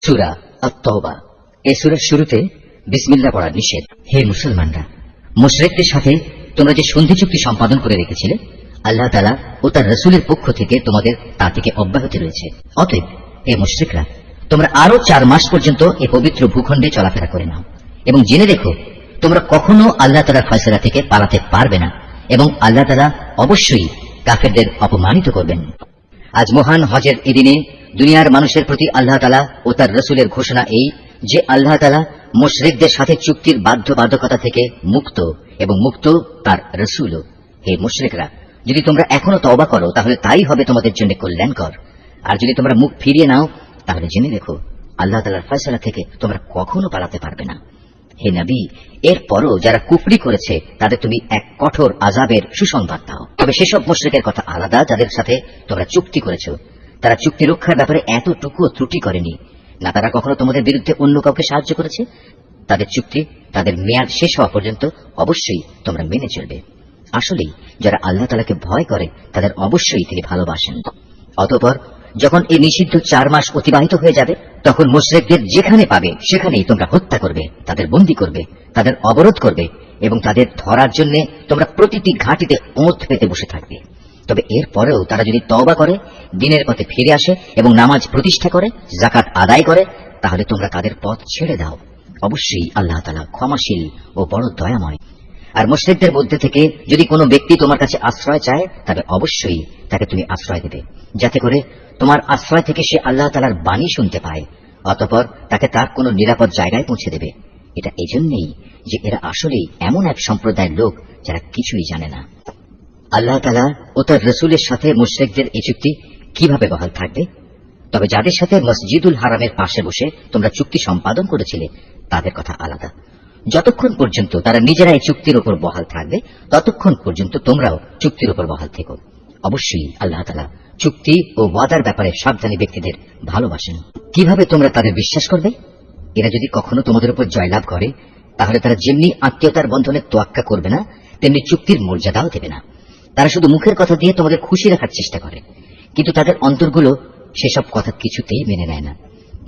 সূরা আত-তাওবা। এই সূরার শুরুতে বিসমিল্লাহ পড়া নিষেধ। হে মুসলমানরা, মুশরিকদের সাথে তোমরা যে সন্ধি চুক্তি সম্পাদন করে রেখেছিলে, আল্লাহ তাআলা ও তার রাসূলের পক্ষ থেকে তোমাদের তা থেকে অব্যাহতি রয়েছে। অতএব হে মুশরিকরা, তোমরা আরো 4 মাস পর্যন্ত এই পবিত্র ভূখণ্ডে চলাফেরা করে নাও এবং জেনে রেখো, তোমরা কখনো আল্লাহ তাআলার ফয়সালা থেকে পালাতে পারবে না এবং আল্লাহ তাআলা অবশ্যই কাফেরদের অপমানিত করবেন। আজ মহান হজের এই দিনে দুনিয়ার মানুষের প্রতি আল্লাহ তাআলা ও তার রাসূলের ঘোষণা এই যে আল্লাহ তাআলা মুশরিকদের সাথে চুক্তির বাধ্যবাধকতা থেকে মুক্ত এবং মুক্ত তার রাসূলও। হে মুশরিকরা, যদি তোমরা এখনো তওবা করো তাহলে তাই হবে তোমাদের জন্য কল্যাণকর, আর যদি তোমরা মুখ ফিরিয়ে নাও তাহলে জেনে রেখো আল্লাহ তাআলার ফয়সালা থেকে তোমরা কখনো পালাতে পারবে না। হে নবী, এরপরও যারা কুফরি করেছে তাদের তুমি এক কঠোর আযাবের সুসংবাদ দাও। তবে সেসব মুশরিকের কথা আলাদা যাদের সাথে তোমরা চুক্তি করেছ। তারা চুক্তি রক্ষার ব্যাপারে এতটুকুও ত্রুটি করেনি, না তারা কখনো তোমাদের বিরুদ্ধে অন্য কাউকে সাহায্য করেছে। তাদের চুক্তি তাদের মেয়াদ শেষ হওয়া পর্যন্ত অবশ্যই তোমরা মেনে চলবে। আসলেই যারা আল্লাহ তাআলাকে ভয় করে তাদের অবশ্যই তিনি ভালোবাসেন। অতঃপর যখন এই নিষিদ্ধ 4 মাস অতিবাহিত হয়ে যাবে, তখন মুশরিকদের যেখানে পাবে সেখানেই তোমরা হত্যা করবে, তাদের বন্দী করবে, তাদের অবরোধ করবে এবং তাদের ধরার জন্য তোমরা প্রতিটি ঘাঁটিতে ওঁত পেতে বসে থাকবে। তবে এর পরেও তারা যদি তওবা করে, দ্বীনের পথে ফিরে আসে এবং নামাজ প্রতিষ্ঠা করে, যাকাত আদায় করে, তাহলে তোমরা তাদের পথ ছেড়ে দাও। অবশ্যই আল্লাহ তাআলা ক্ষমাশীল ও বড় দয়াময়। আর মুশরিকদের মধ্যে থেকে যদি কোনো ব্যক্তি তোমার কাছে আশ্রয় চায়, তবে অবশ্যই তাকে তুমি আশ্রয় দেবে, যাতে করে তোমার আশ্রয় থেকে সে আল্লাহ তাআলার বাণী শুনতে পায়। অতঃপর তাকে তার কোনো নিরাপদ জায়গায় পৌঁছে দেবে। এটা এজন্যই যে এরা আসলেই এমন এক সম্প্রদায়ের লোক যারা কিছুই জানে না। আল্লাহ তাআলা ও তার রাসূলের সাথে মুশরিকদের এই চুক্তি কিভাবে বহাল থাকবে? তবে যাদের সাথে মসজিদুল হারামের পাশে বসে তোমরা চুক্তি সম্পাদন করেছিলে তাদের কথা আলাদা। যতক্ষণ পর্যন্ত তারা নিজেরা এই চুক্তির উপর বহাল থাকবে, ততক্ষণ পর্যন্ত তোমরাও চুক্তির উপর বহাল থেকো। অবশ্যই আল্লাহ তাআলা চুক্তি ও ওয়াদার ব্যাপারে সাবধানী ব্যক্তিদের ভালোবাসেন। কিভাবে তোমরা তাদের বিশ্বাস করবে? এরা যদি কখনো তোমাদের উপর জয়লাভ করে, তাহলে তারা যেমনি আত্মীয়তার বন্ধনে তোয়াক্কা করবে না, তেমনি চুক্তির মর্যাদাও দেবে না। তারা শুধু মুখের কথা দিয়ে তোমাদের খুশি রাখার চেষ্টা করে, কিন্তু তাদের অন্তরগুলো সেসব কথা কিছুতেই মেনে নেয় না।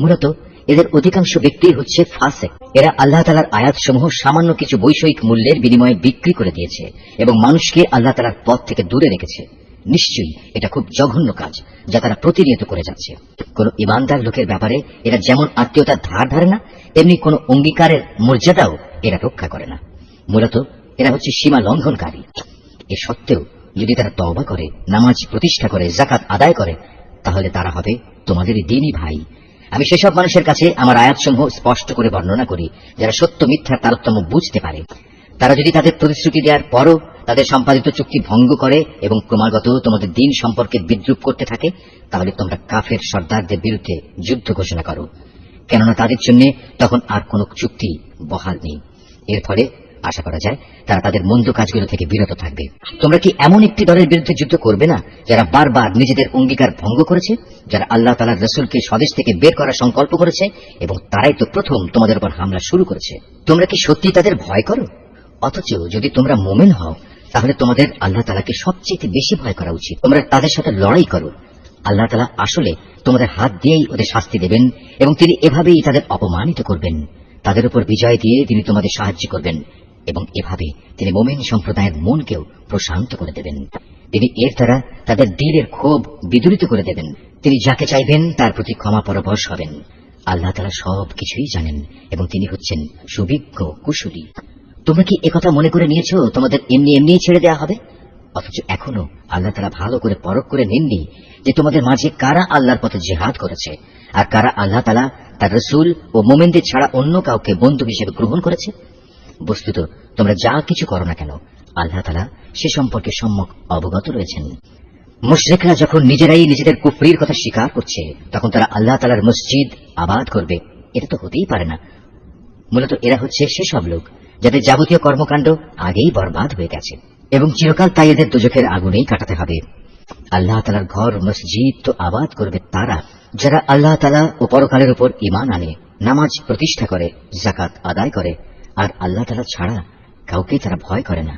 মূলত এদের অধিকাংশ ব্যক্তি হচ্ছে ফাসিক। এরা আল্লাহ তাআলার আয়াতসমূহ সামান্য কিছু বৈষয়িক মূল্যের বিনিময়ে বিক্রি করে দিয়েছে এবং মানুষকে আল্লাহ তাআলার পথ থেকে দূরে রেখেছে। নিশ্চয়ই এটা খুব জঘন্য কাজ যা তারা প্রতিনিয়ত করে যাচ্ছে। কোন ইমানদার লোকের ব্যাপারে এরা যেমন আত্মীয়তার ধার ধারে না, তেমনি কোন অঙ্গীকারের মর্যাদাও এরা রক্ষা করে না। মূলত এরা হচ্ছে সীমা লঙ্ঘনকারী। এ সত্ত্বেও যদি তারা তওবা করে, নামাজ প্রতিষ্ঠা করে, যাকাত আদায় করে, তাহলে তারা হবে তোমাদেরই দ্বীনী ভাই। আমি সেসব মানুষের কাছে আমার আয়াতসমূহ স্পষ্ট করে বর্ণনা করি যারা সত্য মিথ্যার তারতম্য বুঝতে পারে। তারা যদি তাদের প্রতিশ্রুতি দেওয়ার পরও তাদের সম্পাদিত চুক্তি ভঙ্গ করে এবং ক্রমাগত তোমাদের দিন সম্পর্কে বিদ্রূপ করতে থাকে, তাহলে তোমরা কাফের সর্দারদের বিরুদ্ধে যুদ্ধ ঘোষণা করো, কেননা তাদের জন্য তখন আর কোন চুক্তি বহাল নেই। এর ফলে আশা করা যায় তারা তাদের মন্দ কাজগুলো থেকে বিরত থাকবে। তোমরা কি এমন একটি দলের বিরুদ্ধে যুদ্ধ করবে না যারা বারবার নিজেদের অঙ্গীকার ভঙ্গ করেছে, যারা আল্লাহ তাআলার রাসূলকে স্বদেশ থেকে বের করার সংকল্প করেছে এবং তারাই তো প্রথম তোমাদের উপর হামলা শুরু করেছে? তোমরা কি সত্যি তাদের ভয় করো? অথচ যদি তোমরা মুমিন হও, তাহলে তোমাদের আল্লাহ তাআলাকে সবচেয়ে বেশি ভয় করা উচিত। তোমরা তাদের সাথে লড়াই করো। আল্লাহ তাআলা আসলে তোমাদের হাত দিয়েই ওদের শাস্তি দেবেন এবং তিনি এভাবেই তাদের অপমানিত করবেন। তাদের উপর বিজয় দিয়ে তিনি তোমাদের সাহায্য করবেন এবং এভাবে তিনি মুমিন সম্প্রদায়ের মনকেও প্রশান্ত করে দেবেন। তিনি এর দ্বারা তাদের দিলের ক্ষোভ বিদূরিত করে দেবেন। তিনি যাকে চাইবেন তার প্রতি ক্ষমা পরবশ হবেন। আল্লাহ তাআলা সব কিছুই জানেন এবং তিনি হচ্ছেন সুবিজ্ঞ কুশলী। তোমরা কি একথা মনে করে নিয়েছ তোমাদের এমনি এমনি ছেড়ে দেওয়া হবে? অথচ এখনো আল্লাহ তাআলা ভালো করে পরখ করে নেননি যে তোমাদের মাঝে কারা আল্লাহর পথে জিহাদ করেছে আর কারা আল্লাহ তাআলা, তার রাসূল ও মুমিনদের ছাড়া অন্য কাউকে বন্ধু হিসেবে গ্রহণ করেছে। বস্তুত তোমরা যা কিছু করো না কেন, আল্লাহ তাআলা সে সম্পর্কে সম্যক অবগত রয়েছেন। মুশরিকরা যখন নিজেরাই নিজেদের কুফরির কথা স্বীকার করছে, তখন তারা আল্লাহ তাআলার মসজিদ আবাদ করবে, এটা তো হতেই পারে না। মূলত এরা হচ্ছে সেসব লোক যাদের যাবতীয় কর্মকাণ্ড আগেই বরবাদ হয়ে গেছে এবং চিরকাল তাই এদের দোজখের আগুনেই কাটাতে হবে। আল্লাহ তাআলার ঘর মসজিদ তো আবাদ করবে তারা যারা আল্লাহ তাআলা ও পরকালের উপর ঈমান আনে, নামাজ প্রতিষ্ঠা করে, যাকাত আদায় করে, আর আল্লাহ তাআলা ছাড়া কাউকে তারা ভয় করে না।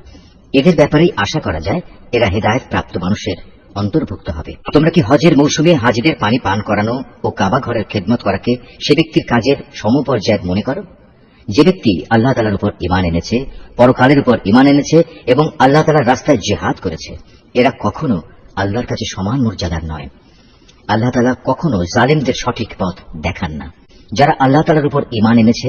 এদের ব্যাপারেই আশা করা যায় এরা হেদায়েত প্রাপ্ত মানুষের অন্তর্ভুক্ত হবে। তোমরা কি হজের মৌসুমে হাজিদের পানি পান করানো ও কাবা ঘরের খেদমত করাকে সে ব্যক্তির কাজের সমপর্যায়ের মনে করো? যে ব্যক্তি আল্লাহ তাআলার উপর ঈমান এনেছে, পরকালের উপর ঈমান এনেছে এবং আল্লাহ তাআলার রাস্তায় জিহাদ করেছে, এরা কখনো আল্লাহর কাছে সমান মর্যাদার নয়। আল্লাহ তাআলা কখনো জালিমদের সঠিক পথ দেখান না। যারা আল্লাহ তাআলার উপর ঈমান এনেছে,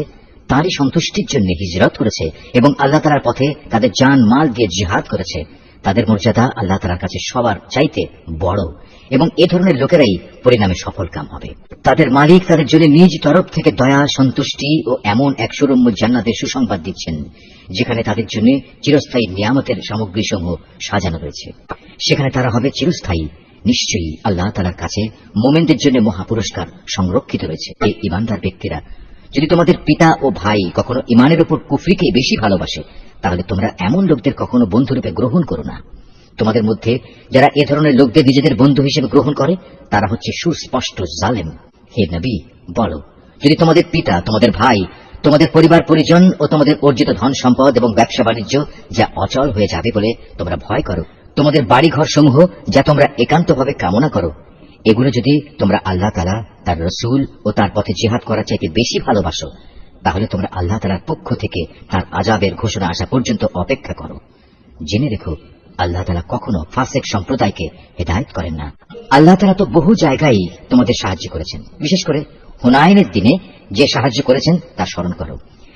তারই সন্তুষ্টির জন্য হিজরত করেছে এবং আল্লাহ তাআলার পথে তাদের জান মাল দিয়ে জিহাদ করেছে, তাদের মর্যাদা আল্লাহ তাআলার কাছে সবার চাইতে বড় এবং এ ধরনের লোকেরাই পরিণামে সফলকাম হবে। তাদের মালিক তাদের জন্য নিজ তরফ থেকে দয়া, সন্তুষ্টি ও এমন এক সুরম্য জান্নাতের সুসংবাদ দিচ্ছেন, যেখানে তাদের জন্য চিরস্থায়ী নিয়ামতের সামগ্রীসমূহ সাজানো রয়েছে। সেখানে তারা হবে চিরস্থায়ী। নিশ্চয়ই আল্লাহ তাআলার কাছে মোমেনদের জন্য মহাপুরস্কার সংরক্ষিত রয়েছে। এই ঈমানদার ব্যক্তিরা, যদি তোমাদের পিতা ও ভাই কখনো ঈমানের উপর কুফরিকে বেশি ভালোবাসে, তাহলে তোমরা এমন লোকদের কখনো বন্ধুরূপে গ্রহণ করো না। তোমাদের মধ্যে যারা এ ধরনের লোকদের নিজেদের বন্ধু হিসেবে গ্রহণ করে, তারা হচ্ছে সুস্পষ্ট জালেম। হে নবী, বলো, যদি তোমাদের পিতা, তোমাদের ভাই, তোমাদের পরিবার পরিজন ও তোমাদের অর্জিত ধন সম্পদ এবং ব্যবসা বাণিজ্য যা অচল হয়ে যাবে বলে তোমরা ভয় করো, তোমাদের বাড়িঘর সমূহ যা তোমরা একান্তভাবে কামনা করো, এগুলো যদি তোমরা আল্লাহ তাআলা, তার রসুল ও তার পথে জিহাদ করার চাইতে বেশি ভালোবাসো, তাহলে তোমরা আল্লাহ তাআলার পক্ষ থেকে তার আযাবের ঘোষণা আসা পর্যন্ত অপেক্ষা করো। জেনে রেখো, আল্লাহ তাআলা কখনো ফাসেক সম্প্রদায়কে হেদায়েত করেন না। আল্লাহ তাআলা তো বহু জায়গায় তোমাদের সাহায্য করেছেন। বিশেষ করে হুনাইনের দিনে যে সাহায্য করেছেন তা স্মরণ করো।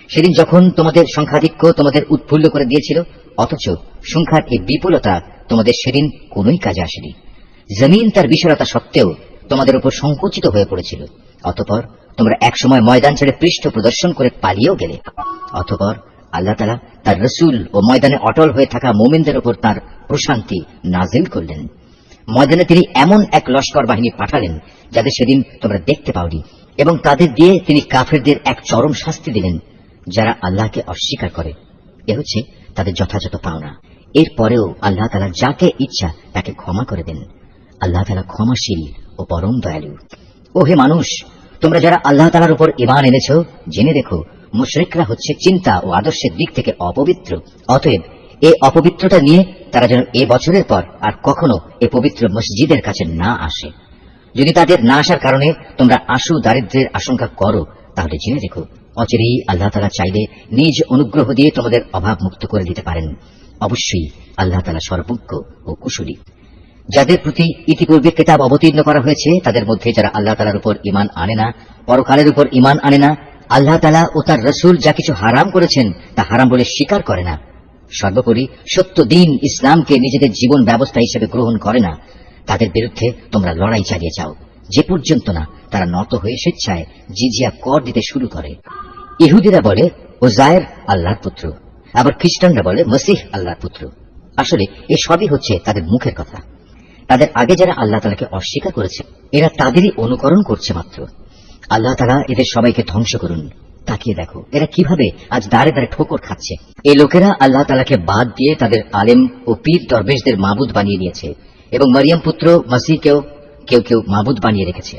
সেদিন যখন তোমাদের সংখ্যাধিক্য তোমাদের উৎফুল্ল করে দিয়েছিল, অথচ সংখ্যার এই বিপুলতা তোমাদের সেদিন কোনোই কাজে আসেনি। জমিন তার বিশালতা সত্ত্বেও তোমাদের উপর সংকুচিত হয়ে পড়েছিল। অতঃপর তোমরা একসময় ময়দান ছেড়ে পৃষ্ঠ প্রদর্শন করে পালিয়েও গেলে। অতঃপর আল্লাহ তাআলা তার রসুল ও ময়দানে অটল হয়ে থাকা মুমিনদের উপর তার প্রশান্তি নাজিল করলেন। ময়দানে তিনি এমন এক লস্কর বাহিনী পাঠালেন যাদের সেদিন তোমরা দেখতে পাওনি, এবং তাদের দিয়ে তিনি কাফেরদের এক চরম শাস্তি দিলেন, যারা আল্লাহকে অস্বীকার করে। এ হচ্ছে তাদের যথাযথ পাওনা। এরপরেও আল্লাহ তাআলা যাকে ইচ্ছা তাকে ক্ষমা করে দেন। আল্লাহ তাআলা ক্ষমাশীল ও পরম দয়ালু। ও হে মানুষ, তোমরা যারা আল্লাহ তাআলার উপর ঈমান এনেছ, জেনে দেখো, মুশরিকরা হচ্ছে চিন্তা ও আদর্শের দিক থেকে অপবিত্র। অতএব এই অপবিত্রতা নিয়ে তারা যেন এ বছরের পর আর কখনো এ পবিত্র মসজিদের কাছে না আসে। যদি তাদের না আসার কারণে তোমরা আশু দারিদ্র্যের আশঙ্কা করো, তাহলে জেনে দেখো, অচিরেই আল্লাহ তাআলা চাইলে নিজ অনুগ্রহ দিয়ে তোমাদের অভাব মুক্ত করে দিতে পারেন। অবশ্যই আল্লাহ তাআলা সর্বজ্ঞ ও কুশলী। যাদের প্রতি ইতিপূর্বে কিতাব অবতীর্ণ করা হয়েছে, তাদের মধ্যে যারা আল্লাহ তাআলার উপর ঈমান আনে না, পরকালের উপর ঈমান আনে না, আল্লাহ তাআলা ও তার রসুল যা কিছু হারাম করেছেন তা হারাম বলে স্বীকার করে না, সর্বোপরি সত্য দিন ইসলামকে নিজেদের জীবন ব্যবস্থা হিসেবে গ্রহণ করে না, তাদের বিরুদ্ধে তোমরা লড়াই চালিয়ে যাও, যে পর্যন্ত না তারা নত হয়ে স্বেচ্ছায় জিজিয়া কর দিতে শুরু করে। ইহুদিরা বলে উযায়ের আল্লাহর পুত্র, আবার খ্রিস্টানরা বলে মসীহ আল্লাহর পুত্র। আসলে এ সবই হচ্ছে তাদের মুখের কথা। তাদের আগে যারা আল্লাহ তাআলাকে অস্বীকার করেছে, এরা তাদেরই অনুকরণ করছে মাত্র। আল্লাহ তাআলা এদের সবাইকে ধ্বংস করুন। তাকিয়ে দেখো এরা কিভাবে আজ দাঁড়ে দাঁড়ে ঠোকর খাচ্ছে। এই লোকেরা আল্লাহ তাআলাকে বাদ দিয়ে তাদের আলেম ও পীর দরবেশদের মাবুদ বানিয়ে নিয়েছে, এবং মরিয়ম পুত্র মসীহকেও কেউ কেউ মাবুদ বানিয়ে রেখেছে।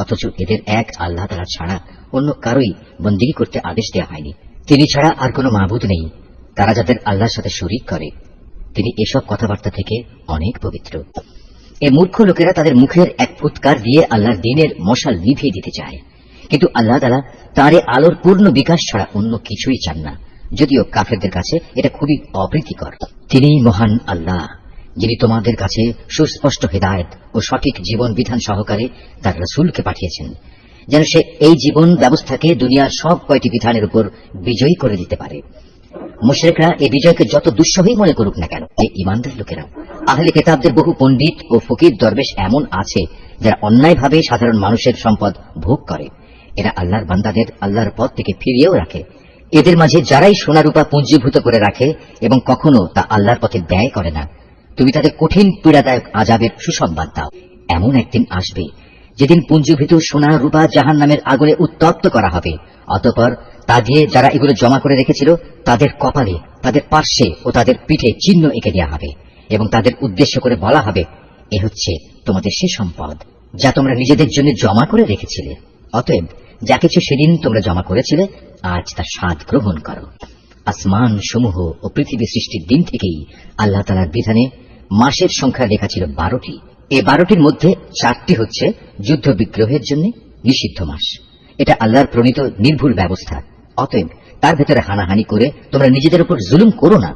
অথচ এদের এক আল্লাহ তাআলা ছাড়া অন্য কারোই বন্দেগী করতে আদেশ দেওয়া হয়নি। তিনি ছাড়া আর কোনো মাবুদ নেই। তারা যাদের আল্লাহর সাথে শরীক করে, তিনি এসব কথাবার্তা থেকে অনেক পবিত্র। এই মূর্খ লোকেরা তাদের মুখের এক ফুৎকার দিয়ে আল্লাহর দ্বীনের মশাল নিভিয়ে দিতে চায়, কিন্তু আল্লাহ তাআলা তাঁর এই আলোর পূর্ণ বিকাশ ছাড়া অন্য কিছুই চান না, যদিও কাফেরদের কাছে এটা খুবই অপ্রীতিকর। তিনি মহান আল্লাহ, যিনি তোমাদের কাছে সুস্পষ্ট হিদায়াত ও সঠিক জীবন বিধান সহকারে তার রসুলকে পাঠিয়েছেন, যেন সে এই জীবন ব্যবস্থাকে দুনিয়ার সব কয়টি বিধানের উপর বিজয়ী করে দিতে পারে। মুশরিকরা এই বিজয়কে যত দুঃসহই মনে করুক না কেন, এই ঈমানদার লোকেরা, আহলে কিতাবদের বহু পণ্ডিত ও ফকির দরবেশ এমন আছে যারা অন্যায়ভাবে সাধারণ মানুষের সম্পদ ভোগ করে। এরা আল্লাহর বান্দাদের আল্লাহর পথ থেকে ফিরিয়েও রাখে। এদের মাঝে যারাই সোনা রূপা পুঞ্জীভূত করে রাখে এবং কখনো তা আল্লাহর পথে ব্যয় করে না, তুমি তাদের কঠিন পীড়াদায়ক আযাবের সুসংবাদ দাও। এমন একদিন আসবে যেদিন পুঞ্জীভূত সোনা রূপা জাহান্নামের আগুনে উত্তপ্ত করা হবে। অতঃপর তা দিয়ে যারা এগুলো জমা করে রেখেছিল, তাদের কপালে, তাদের পার্শ্বে ও তাদের পিঠে চিহ্ন এঁকে দেওয়া হবে, এবং তাদের উদ্দেশ্য করে বলা হবে, এ হচ্ছে তোমাদের সে সম্পদ যা তোমরা নিজেদের জন্য জমা করে রেখেছিলে। অতএব যা কিছু সেদিন তোমরা জমা করেছিলে, আজ তার স্বাদ গ্রহণ করো। আসমান সমূহ ও পৃথিবী সৃষ্টির দিন থেকেই আল্লাহ তাআলার বিধানে মাসের সংখ্যা লেখা ছিল 12টি। এই 12টির মধ্যে 4টি হচ্ছে যুদ্ধ বিগ্রহের জন্য নিষিদ্ধ মাস। এটা আল্লাহর প্রণীত নির্ভুল ব্যবস্থা। অতএব তার ভেতরে হানাহানি করে তোমরা নিজেদের উপর জুলুম করো না।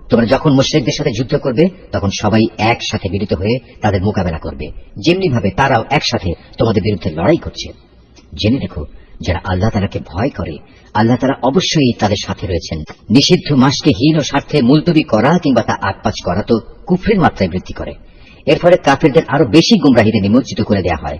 তোমরা যখন মুশরিকদের সাথে যুদ্ধ করবে তখন সবাই একসাথে মিলিত হয়ে তাদের মোকাবেলা করবে, যেমনি ভাবে তারাও একসাথে তোমাদের বিরুদ্ধে লড়াই করছে। জেনে রেখো, যারা আল্লাহ তাআলাকে ভয় করে আল্লাহ তাআলা অবশ্যই তাদের সাথে রয়েছেন। নিষিদ্ধ মাসকে হীন ও স্বার্থে মুলতবি করা কিংবা তা আটপাচ করা তো কুফরের মাত্রায় বৃদ্ধি করে। এর ফলে কাফিরদের আরো বেশি গুমরাহিতে নিমজ্জিত করে দেওয়া হয়।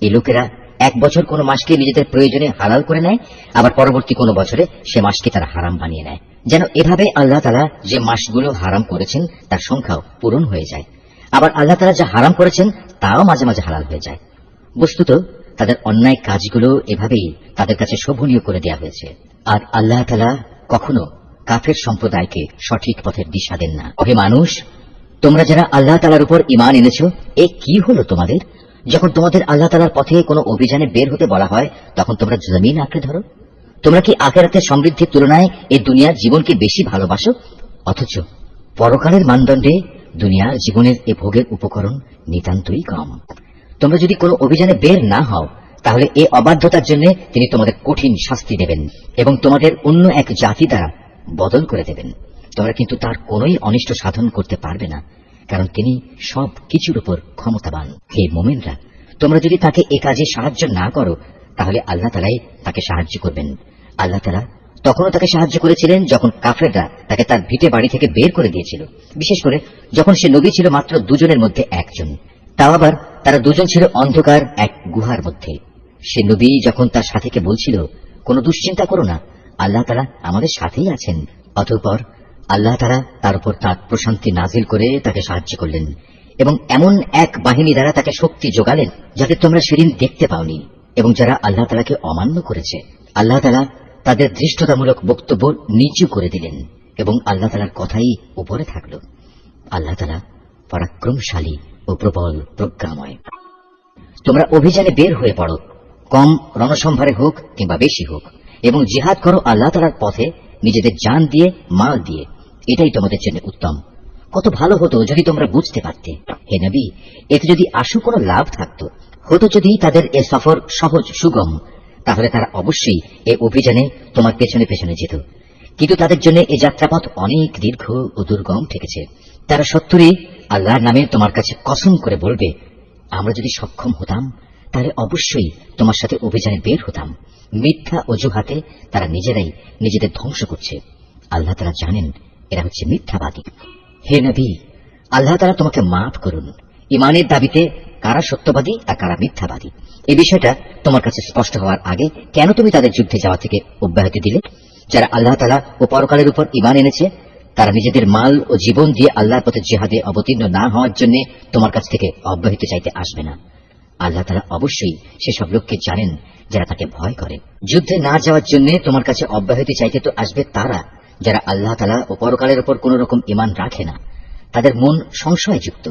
এই লোকেরা এক বছর কোন মাসকে নিজেদের প্রয়োজনে হালাল করে নেয়, আবার পরবর্তী কোন বছরে সে মাসকে তারা হারাম বানিয়ে নেয়, যেন এভাবে আল্লাহ তাআলা যে মাসগুলো হারাম করেছেন তার সংখ্যাও পূরণ হয়ে যায়। আবার আল্লাহ তাআলা যা হারাম করেছেন তাও মাঝে মাঝে হালাল হয়ে যায়। বস্তুত তাদের অন্যায় কাজগুলো এভাবেই তাদের কাছে শোভনীয় করে দেওয়া হয়েছে। আর আল্লাহ তাআলা কখনো কাফের সম্প্রদায়কে সঠিক পথের দিশা দেন না। হে মানুষ, তোমরা যারা আল্লাহ তাআলার উপর ঈমান এনেছো, এ কি হলো তোমাদের? যখন তোমাদের আল্লাহ তাআলার পথে কোনো অভিযানে বের হতে বলা হয় তখন তোমরা জমিন আঁকড়ে ধরো। তোমরা কি আখিরাতের সমৃদ্ধির তুলনায় এই দুনিয়ার জীবনকে বেশি ভালোবাসো? অথচ পরকালের মানদণ্ডে দুনিয়ার জীবনের এ ভোগের উপকরণ নিতান্তই কম। তোমরা যদি কোনো অভিযানে বের না হও তাহলে এ অবাধ্যতার জন্য তিনি তোমাদের কঠিন শাস্তি দেবেন এবং তোমাদের অন্য এক জাতি দ্বারা বদল করে দেবেন। তোমরা কিন্তু তার কোনোই অনিষ্ট সাধন করতে পারবে না, কারণ তিনি সব কিছুর উপর ক্ষমতাবান। হে মুমিনরা, তোমরা যদি তাকে এ কাজে সাহায্য না করো তাহলে আল্লাহ তাআলাই তাকে সাহায্য করবেন। আল্লাহ তাআলা তখনও তাকে সাহায্য করেছিলেন যখন কাফেররা তাকে তার ভিটে বাড়ি থেকে বের করে দিয়েছিল, বিশেষ করে যখন সে নবী ছিল মাত্র দুজনের মধ্যে একজন। তাও আবার তারা দুজন ছিল অন্ধকার এক গুহার মধ্যে। সে নবী যখন তার সাথীকে বলছিল, কোনো দুশ্চিন্তা করো না, আল্লাহ তাআলা আমাদের সাথেই আছেন। অতঃপর আল্লাহ তাআলা তার উপর তার প্রশান্তি নাজিল করে তাকে সাহায্য করলেন এবং এমন এক বাহিনী দ্বারা তাকে শক্তি যোগালেন যাতে তোমরা সেদিন দেখতে পাওনি। এবং যারা আল্লাহ তাআলাকে অমান্য করেছে আল্লাহ তাআলা তাদের ধৃষ্টতামূলক বক্তব্য নিচু করে দিলেন এবং আল্লাহ তাআলার কথাই উপরে থাকল। আল্লাহ তাআলা পরাক্রমশালী ও প্রবল প্রজ্ঞাময়। তোমরা অভিযানে বের হয়ে পড়ো, কম রণসম্ভারে হোক কিংবা বেশি হোক, এবং জিহাদ করো আল্লাহ তাআলার পথে নিজেদের জান দিয়ে, মাল দিয়ে। এটাই তোমাদের জন্য উত্তম। কত ভালো হতো যদি তোমরা বুঝতে পারতে। হে নবী, এতে যদি আশু কোনো লাভ থাকতো, হতো যদি তাদের এ সফর সহজ সুগম, তাহলে তারা অবশ্যই এ অভিযানে তোমার পেছনে পেছনে যেত। কিন্তু তাদের জন্য এ যাত্রাপথ অনেক দীর্ঘ ও দুর্গম ঠেকেছে। তারা সত্তরই আল্লাহর নামে তোমার কাছে কসম করে বলবে, আমরা যদি সক্ষম হতাম তাহলে অবশ্যই তোমার সাথে অভিযানে বের হতাম। মিথ্যা অজুহাতে তারা নিজেরাই নিজেদের ধ্বংস করছে। আল্লাহ তাআলা জানেন এরা হচ্ছে মিথ্যাবাদী। হে নবী, আল্লাহ তাআলা তোমাকে মাফ করুন। ইমানের দাবিতে কারা সত্যবাদী আর কারা মিথ্যাবাদী এই বিষয়টা তোমার কাছে স্পষ্ট হওয়ার আগে কেন তুমি তাদের যুদ্ধে যাওয়া থেকে অব্যাহতি দিলে? যারা আল্লাহ তাআলা ও পরকালের উপর ঈমান এনেছে তারা নিজেদের মাল ও জীবন দিয়ে আল্লাহর পথে জিহাদে অবতীর্ণ না হওয়ার জন্য তোমার কাছ থেকে অব্যাহতি চাইতে আসবে না। আল্লাহ তাআলা অবশ্যই সেসব লোককে জানেন যারা তাকে ভয় করে। যুদ্ধে না যাওয়ার জন্য তোমার কাছে অব্যাহতি চাইতে তো আসবে তারা যারা আল্লাহ তাআলা ও পরকালের উপর কোন রকম ঈমান রাখে না। তাদের মন সংশয়যুক্ত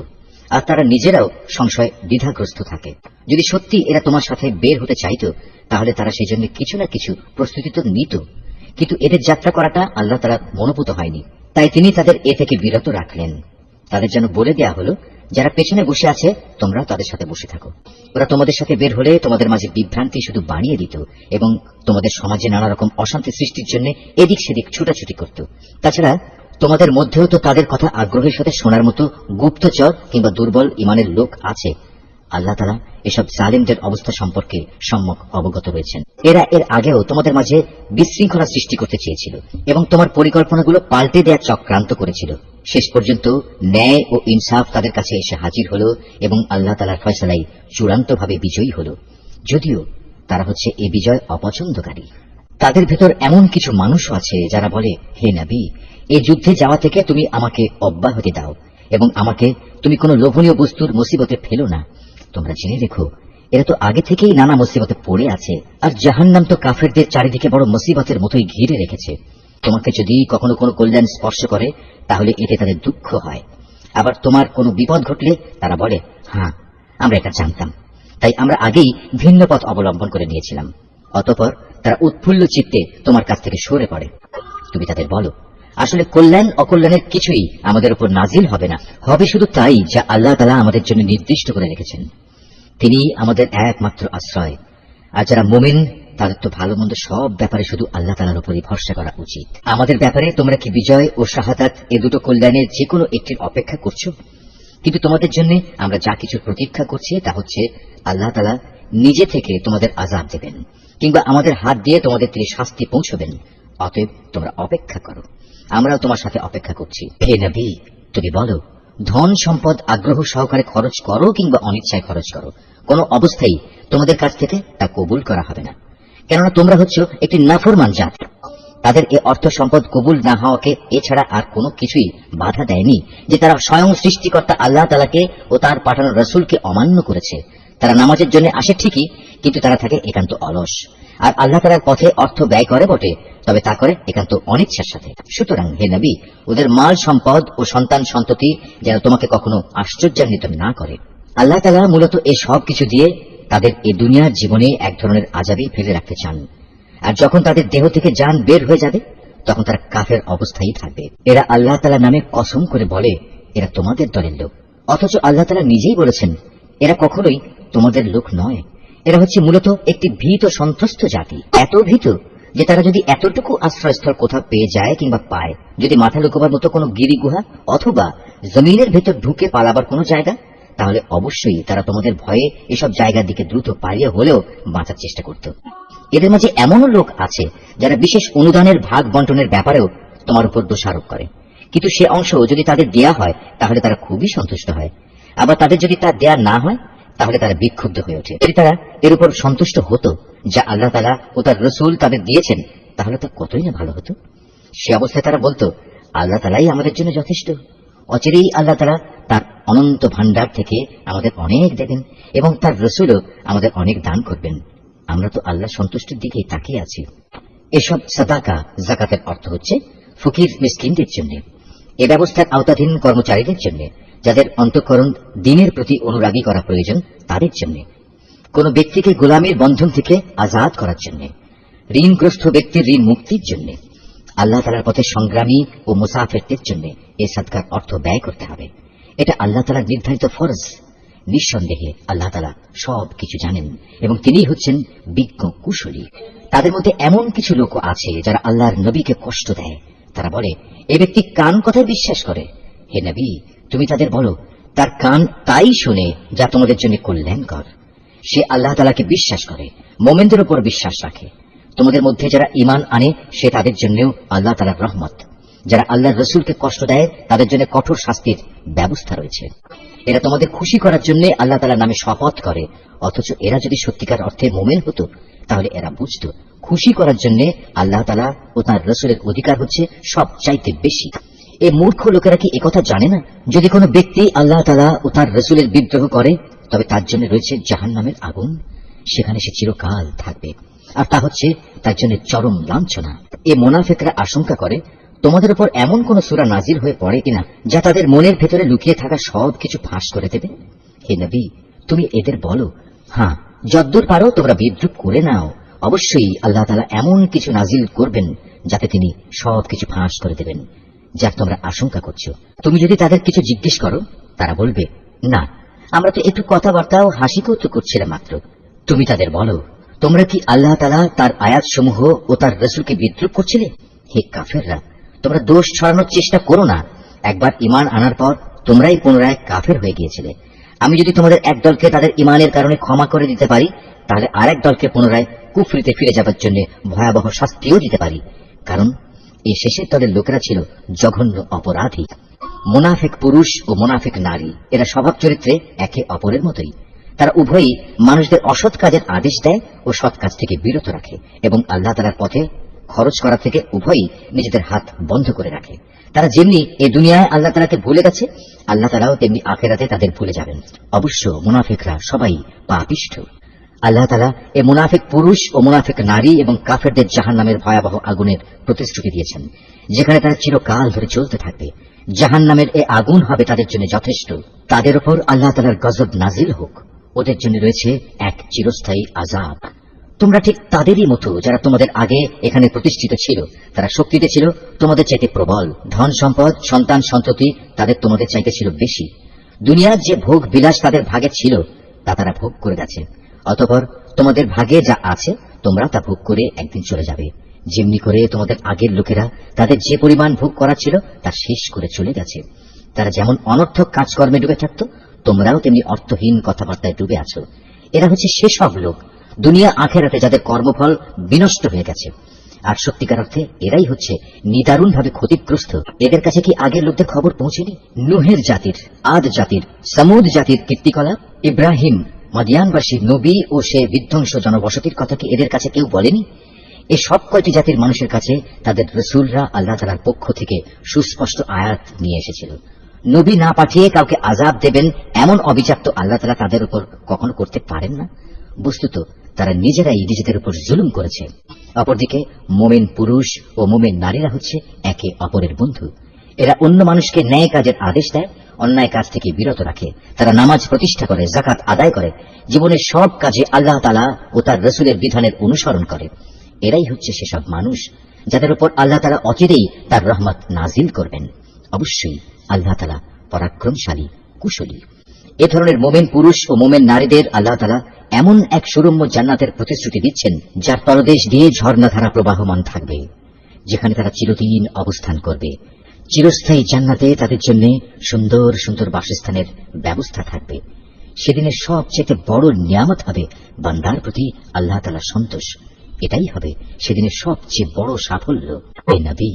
আর তারা নিজেরাও সংশয় দ্বিধাগ্রস্ত থাকে। যদি সত্যি এরা তোমার সাথে বের হতে চাইত তাহলে তারা সেই জন্য কিছু না কিছু প্রস্তুতি তো নিত, কিন্তু এদের যাত্রা করাটা আল্লাহ তাআলা মনোভূত হয়নি, তাই তিনি তাদের এ থেকে বিরত রাখলেন। তাদের যেন বলে দেয়া হলো, যারা পেছনে বসে আছে তোমরা তাদের সাথে বসে থাকো। ওরা তোমাদের সাথে বের হলে তোমাদের মাঝে বিভ্রান্তি শুধু বাড়িয়ে দিত এবং তোমাদের সমাজে নানা রকম অশান্তি সৃষ্টির জন্য এদিক সেদিক ছুটাছুটি করত। তাছাড়া তোমাদের মধ্যেও তো তাদের কথা আগ্রহের সাথে শোনার মতো গুপ্তচর কিংবা দুর্বল ইমানের লোক আছে। আল্লাহ তাআলা এসব জালিমদের অবস্থা সম্পর্কে সম্যক অবগত রয়েছেন। এরা এর আগেও তোমাদের মাঝে বিশৃঙ্খলা সৃষ্টি করতে চেয়েছিল এবং তোমার পরিকল্পনাগুলো পাল্টে দেওয়ার চক্রান্ত করেছিল। শেষ পর্যন্ত ন্যায় ও ইনসাফ তাদের কাছে এসে হাজির হল এবং আল্লাহ তাআলার ফয়সালাই চূড়ান্তভাবে বিজয়ী হল, যদিও তারা হচ্ছে এ বিজয় অপছন্দকারী। তাদের ভেতর এমন কিছু মানুষও আছে যারা বলে, হে নবী, এই যুদ্ধে যাওয়া থেকে তুমি আমাকে অব্যাহতি দাও এবং আমাকে তুমি কোনো লোভনীয় বস্তুর মুসিবতে ফেলো না। তোমরা জেনে রেখো, এরা তো আগে থেকেই নানা মুসিবতে পড়ে আছে, আর জাহান্নাম তো কাফেরদের চারিদিকে বড় মুসিবতের মতোই ঘিরে রেখেছে। তোমাকে যদি কখনো কোনো কল্যাণ স্পর্শ করে তাহলে এতে তাদের দুঃখ হয়, আবার তোমার কোনো বিপদ ঘটলে তারা বলে, হ্যাঁ আমরা এটা জানতাম, তাই আমরা আগেই ভিন্ন পথ অবলম্বন করে নিয়েছিলাম। অতঃপর তারা উৎফুল্ল চিত্তে তোমার কাছ থেকে সরে পড়ে। তুমি তাদের বলো, আসলে কল্যাণ অকল্যাণের কিছুই আমাদের উপর নাজিল হবে না, হবে শুধু তাই যা আল্লাহ তাআলা আমাদের জন্য নির্দিষ্ট করে রেখেছেন। তিনি আমাদের একমাত্র আশ্রয়। আর যারা মুমিন তাদের তো ভালো মন্দ সব ব্যাপারে শুধু আল্লাহ তাআলার উপরই ভরসা করা উচিত। আমাদের ব্যাপারে তোমরা কি বিজয় ও শাহাদাত এ দুটো কল্যাণের যে কোনো একটির অপেক্ষা করছো? কিন্তু তোমাদের জন্য আমরা যা কিছুর প্রতীক্ষা করছি তা হচ্ছে আল্লাহ তাআলা নিজে থেকে তোমাদের আযাব দেবেন, কিংবা আমাদের হাত দিয়ে তোমাদের তিনি শাস্তি পৌঁছবেন। অতএব তোমরা অপেক্ষা করো, আমরাও তোমার সাথে অপেক্ষা করছি। হে নবী, তুমি বলো, ধন সম্পদ আগ্রহ সহকারে খরচ করো কিংবা অনিচ্ছায় খরচ করো, কোনো অবস্থায় তোমাদের কাছ থেকে তা কবুল করা হবে না, কেননা তোমরা হচ্ছ একটি নাফরমান জাত। তাদের এ অর্থ সম্পদ কবুল না হওয়াকে এছাড়া আর কোনো কিছুই বাধা দেয়নি যে তারা স্বয়ং সৃষ্টিকর্তা আল্লাহ তাআলাকে ও তার পাঠানো রাসূলকে অমান্য করেছে। তারা নামাজের জন্য আসে ঠিকই, কিন্তু তারা থাকে একান্ত অলস, আর আল্লাহ তাআলার পথে অর্থ ব্যয় করে বটে, তবে তা করে একান্ত অনিচ্ছার সাথে। সুতরাং হে নবী, ওদের মাল সম্পদ ও সন্তান সন্ততি যেন তোমাকে কখনো আশ্চর্যান্বিত না করে। আল্লাহ তাআলা মূলত এই সব কিছু দিয়ে তাদের এই দুনিয়ার জীবনে এক ধরনের আযাবে ফেলে রাখতে চান, আর যখন তাদের দেহ থেকে জান বের হয়ে যাবে তখন তারা কাফের অবস্থায় থাকবে। এরা আল্লাহ তাআলা নামে কসম করে বলে এরা তোমাদের দলের লোক, অথচ আল্লাহ তাআলা নিজেই বলেছেন এরা কখনোই তোমাদের লোক নয়। এরা হচ্ছে মূলত একটি ভীত সন্ত্রস্ত জাতি, এত ভীত যে তারা যদি এতটুকু আশ্রয়স্থল কোথাও পেয়ে যায় কিংবা পায়, যদি মাথা লুকোবার মতো কোনো গিরি গুহা অথবা জমিনের ভেতর ঢুকে পালাবার কোনো জায়গা, তাহলে অবশ্যই তারা তোমাদের ভয়ে এসব জায়গার দিকে দ্রুত পালিয়ে হলেও বাঁচার চেষ্টা করত। এদের মাঝে এমনও লোক আছে যারা বিশেষ অনুদানের ভাগ বন্টনের ব্যাপারেও তোমার উপর দোষারোপ করে, কিন্তু সে অংশ যদি তাদের দেয়া হয় তাহলে তারা খুবই সন্তুষ্ট হয়, আবার তাদের যদি তা দেয়া না হয় তাহলে তারা বিক্ষুব্ধ হয়ে ওঠে। যদি তারা এর উপর সন্তুষ্ট হতো যা আল্লাহ তাআলা ও তার রাসূল তাদের দিয়েছেন, তাহলে তা কতই না ভালো হতো। সে অবস্থায় তারা বলতো আল্লাহ তাআলাই আমাদের জন্য যথেষ্ট, অচিরেই আল্লাহ তাআলা তার অনন্ত ভান্ডার থেকে আমাদের অনেক দেবেন এবং তার রাসূলও আমাদের অনেক দান করবেন। আমরা তো আল্লাহ সন্তুষ্টির দিকেই তাকিয়ে আছি। এসব সাদাকা যাকাতের অর্থ হচ্ছে ফকির মিসকিনদের জন্য, এ ব্যবস্থার আওতাধীন কর্মচারীদের জন্য, যাদের অন্তঃকরণ দ্বীনের প্রতি অনুরাগী করা প্রয়োজন তাদের জন্য, কোন ব্যক্তিকে গোলামীর বন্ধন থেকে আজাদ করার জন্য, ঋণগ্রস্ত ব্যক্তির ঋণ মুক্তির জন্য, আল্লাহ তাআলার পথে সংগ্রামী ও মুসাফিরদের জন্য এই সাদকার অর্থ ব্যয় করতে হবে। এটা আল্লাহ তাআলার নির্ধারিত ফরজ। নিঃসন্দেহে আল্লাহ তাআলা সব কিছু জানেন এবং তিনিই হচ্ছেন বিজ্ঞ কুশলী। তাদের মধ্যে এমন কিছু লোক আছে যারা আল্লাহর নবীকে কষ্ট দেয়। তারা বলে এ ব্যক্তি কান কথায় বিশ্বাস করে। হে নবী, তুমি তাদের বলো তার কান তাই শুনে যা তোমাদের জন্য কল্যাণকর। সে আল্লাহ তাআলাকে বিশ্বাস করে, মুমিনদের উপর বিশ্বাস রাখে। তোমাদের মধ্যে যারা ঈমান আনে সে তাদের জন্যও আল্লাহ তাআলার রহমত। যারা আল্লাহর রাসূলকে কষ্ট দেয় তাদের জন্য কঠোর শাস্তির ব্যবস্থা রয়েছে। এরা তোমাদের খুশি করার জন্য আল্লাহ তাআলার নামে শপথ করে, অথচ এরা যদি সত্যিকার অর্থে মুমিন হতো তাহলে এরা বুঝত খুশি করার জন্য আল্লাহ তাআলা ও তার রাসূলের অধিকার হচ্ছে সবচাইতে বেশি। এই মূর্খ লোকেরা কি একথা জানে না? যদি কোনো ব্যক্তি আল্লাহ তাআলা ও তার রাসূলের বিদ্রোহ করে তবে তার জন্য রয়েছে জাহান্নামের আগুন, সেখানে সে চিরকাল থাকবে, আর তা হচ্ছে তার জন্য চরম লাঞ্ছনা। এ মুনাফিকরা আশঙ্কা করে তোমাদের উপর এমন কোন সূরা নাজিল হয়ে পড়ে কিনা যা তাদের মনের ভেতরে লুকিয়ে থাকা সবকিছু ফাঁস করে দেবে। হে নবী, তুমি এদের বলো, হ্যাঁ, যদ্দূর পারো তোমরা বিদ্রুপ করে নাও, অবশ্যই আল্লাহ তাআলা এমন কিছু নাজিল করবেন যাতে তিনি সবকিছু ফাঁস করে দেবেন যা তোমরা আশঙ্কা করছো। তুমি যদি তাদের কিছু জিজ্ঞেস করো তারা বলবে, না, আমরা তো একটু কথাবার্তা ও হাসি কৌতুক করছিলাম মাত্র। তুমি তাদের বলো, তোমরা কি আল্লাহ তাআলা তার আয়াতসমূহ ও তার রাসূলকে বিদ্রুপ করছিলে? হে কাফেররা, তোমরা দোষ ছড়ানোর চেষ্টা করো না। একবার ঈমান আনার পর তোমরাই পুনরায় কাফের হয়ে গিয়েছিলে। আমি যদি তোমাদের এক দলকে তাদের ঈমানের কারণে ক্ষমা করে দিতে পারি তাহলে আরেক দলকে পুনরায় কুফরিতে ফিরে যাবার জন্য ভয়াবহ শাস্তিও দিতে পারি, কারণ এই শেষের দলের লোকেরা ছিল জঘন্য অপরাধী। মুনাফিক পুরুষ ও মুনাফিক নারী এরা স্বভাব চরিত্রে একে অপরের মতোই। তারা উভয়ই মানুষদের অসৎ কাজের আদেশ দেয় ও সৎ কাজ থেকে বিরত রাখে এবং আল্লাহ তাআলার পথে খরচ করা থেকে উভয়ই নিজেদের হাত বন্ধ করে রাখে। তারা যেমনি এই দুনিয়ায় আল্লাহ তাআলাকে ভুলে গেছে, আল্লাহ তাআলাও তেমনি আখিরাতে তাদের ভুলে যাবেন। অবশ্য মুনাফিকরা সবাই পাপিষ্ঠ। আল্লাহ তাআলা এই মুনাফিক পুরুষ ও মুনাফিক নারী এবং কাফেরদের জাহান্নামের ভয়াবহ আগুনের প্রতিশ্রুতি দিয়েছেন, যেখানে তারা চিরকাল ধরে চলতে থাকবে। জাহান্নামের এই আগুন হবে তাদের জন্য যথেষ্ট। তাদের উপর আল্লাহ তাআলার গজব নাজিল হোক। ওদের জন্য রয়েছে এক চিরস্থায়ী আযাব। তোমরা ঠিক তাদেরই মতো যারা তোমাদের আগে এখানে প্রতিষ্ঠিত ছিল। তারা শক্তিতে ছিল তোমাদের চাইতে প্রবল, ধন সম্পদ, সন্তান সন্ততি তাদের তোমাদের চাইতে ছিল বেশি। দুনিয়ার যে ভোগ বিলাস তাদের ভাগে ছিল তা তারা ভোগ করে গেছে। অতঃপর তোমাদের ভাগে যা আছে তোমরা তা ভোগ করে একদিন চলে যাবে। যেমনি করে তোমাদের আগের লোকেরা তাদের যে পরিমাণ ভোগ করা ছিল তা শেষ করে চলে গেছে। তারা যেমন অনর্থক কাজকর্মে ডুবে থাকত, তোমরাও তেমনি অর্থহীন কথাবার্তায় ডুবে আছো। এরা হচ্ছে সেসব লোক দুনিয়া আখেরাতে যাদের কর্মফল বিনষ্ট হয়ে গেছে। আর সত্যিকার অর্থে এরাই হচ্ছে নিদারুণভাবে ক্ষতিগ্রস্ত। এদের কাছে কি আগের লোকদের খবর পৌঁছেনি? নুহের জাতির, আদ জাতির, সমুদ জাতির কীর্তিকলাপ, ইব্রাহিম, মাদিয়ানবাসী নবী ও সে বিধ্বংস জনবসতির কথা কি এদের কাছে কেউ বলেনি? এ সব কয়টি জাতির মানুষের কাছে তাদের রসুলরা আল্লাহ তাআলার পক্ষ থেকে সুস্পষ্ট আয়াত নিয়ে এসেছিল। নবী না পাঠিয়ে কাউকে আযাব দেবেন এমন অবিচার তো আল্লাহ তাআলা তাদের উপর কখনো করতে পারেন না। বস্তুত তারা নিজেরাই নিজেদের উপর জুলুম করেছে। অপরদিকে মোমেন পুরুষ ও মোমেন নারীরা হচ্ছে একে অপরের বন্ধু। এরা অন্য মানুষকে ন্যায় কাজের আদেশ দেয়, অন্যায় কাজ থেকে বিরত রাখে। তারা নামাজ প্রতিষ্ঠা করে, যাকাত আদায় করে, জীবনের সব কাজে আল্লাহ তাআলা ও তার রসুলের বিধানের অনুসরণ করে। এরাই হচ্ছে সেসব মানুষ যাদের উপর আল্লাহ তাআলা অচিরেই তার রহমত নাজিল করবেন। অবশ্যই আল্লাহ তাআলা পরাক্রমশালী, কুশলী। এ ধরনের মোমেন পুরুষ ও মোমেন নারীদের আল্লাহ তাআলা এমন এক সুরম্য জান্নাতের প্রতিশ্রুতি দিচ্ছেন যার তলদেশ দিয়ে ঝর্ণাধারা প্রবাহমান থাকবে, যেখানে তারা চিরদিন অবস্থান করবে। চিরস্থায়ী জান্নাতে তাদের জন্য সুন্দর সুন্দর বাসস্থানের ব্যবস্থা থাকবে। সেদিনের সবচেয়ে বড় নিয়ামত হবে বান্দার প্রতি আল্লাহ তাআলার সন্তোষ। এটাই হবে সেদিনের সবচেয়ে বড় সাফল্য। এ নবী,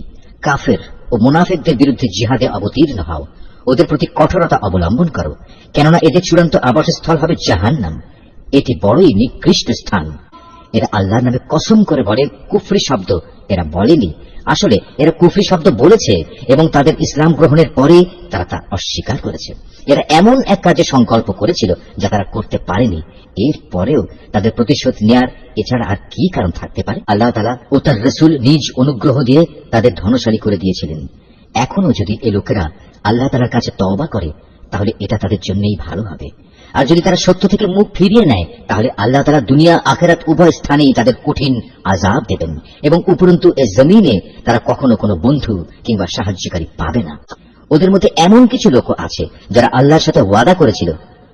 কাফের ও মুনাফিকদের বিরুদ্ধে জিহাদে অবতীর্ণ হও, ওদের প্রতি কঠোরতা অবলম্বন করো, কেননা এদের চূড়ান্ত আবাসস্থল হবে জাহান্নাম। এটি বড়ই নিকৃষ্ট স্থান। এরা আল্লাহর নামে কসম করে বলে কুফরি শব্দ এরা বলেনি, আসলে এরা কুফরি শব্দ বলেছে এবং তাদের ইসলাম গ্রহণের পরে তারা তা অস্বীকার করেছে। এরা এমন এক কাজে সংকল্প করেছিল যা তারা করতে পারেনি। এর পরেও তাদের প্রতিশোধ নেয়ার এছাড়া আর কি কারণ থাকতে পারে? আল্লাহ তাআলা ও তার রসুল নিজ অনুগ্রহ দিয়ে তাদের ধনশালী করে দিয়েছিলেন। এখনো যদি এ লোকেরা আল্লাহ তাআলার কাছে তওবা করে তাহলে এটা তাদের জন্যই ভালো হবে। আর যদি তারা সত্য থেকে মুখ ফিরিয়ে নেয় তাহলে আল্লাহ তাআলা দুনিয়া আখিরাত উভয় স্থানেই তাদের কঠিন আযাব দেবেন এবং উপরন্তু এ জমিনে তারা কখনো কোনো বন্ধু কিংবা সাহায্যকারী পাবে না। ওদের মধ্যে এমন কিছু লোক আছে যারা আল্লাহর সাথে ওয়াদা করেছিল,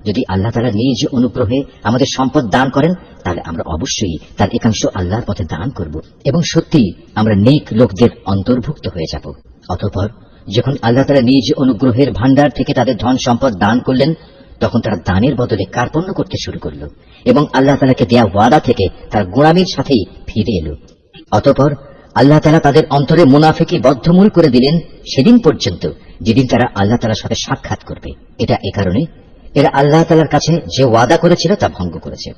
যদি আল্লাহ তাআলা নিজ অনুগ্রহে আমাদের সম্পদ দান করেন তাহলে আমরা অবশ্যই তার একাংশ আল্লাহর পথে দান করব এবং সত্যি আমরা নেক লোকদের অন্তর্ভুক্ত হয়ে যাব। অতঃপর যখন আল্লাহ তাআলা নিজ অনুগ্রহের ভান্ডার থেকে তাদের ধন সম্পদ দান করলেন তখন তারা দানের বদলে কার্পণ্য করতে শুরু করল এবং আল্লাহ তাআলাকে দেয়া ওয়াদা থেকে তার গোঁড়ামির সাথেই ফিরে এলো। অতঃপর আল্লাহ তাআলা তাদের অন্তরে মুনাফিকি বদ্ধমূল করে দিলেন সেদিন পর্যন্ত যেদিন তারা আল্লাহ তাআলার সাথে সাক্ষাৎ করবে। এটা এ কারণে এরা আল্লাহ তাআলার কাছে যে ওয়াদা করেছিল তা ভঙ্গ করেছে।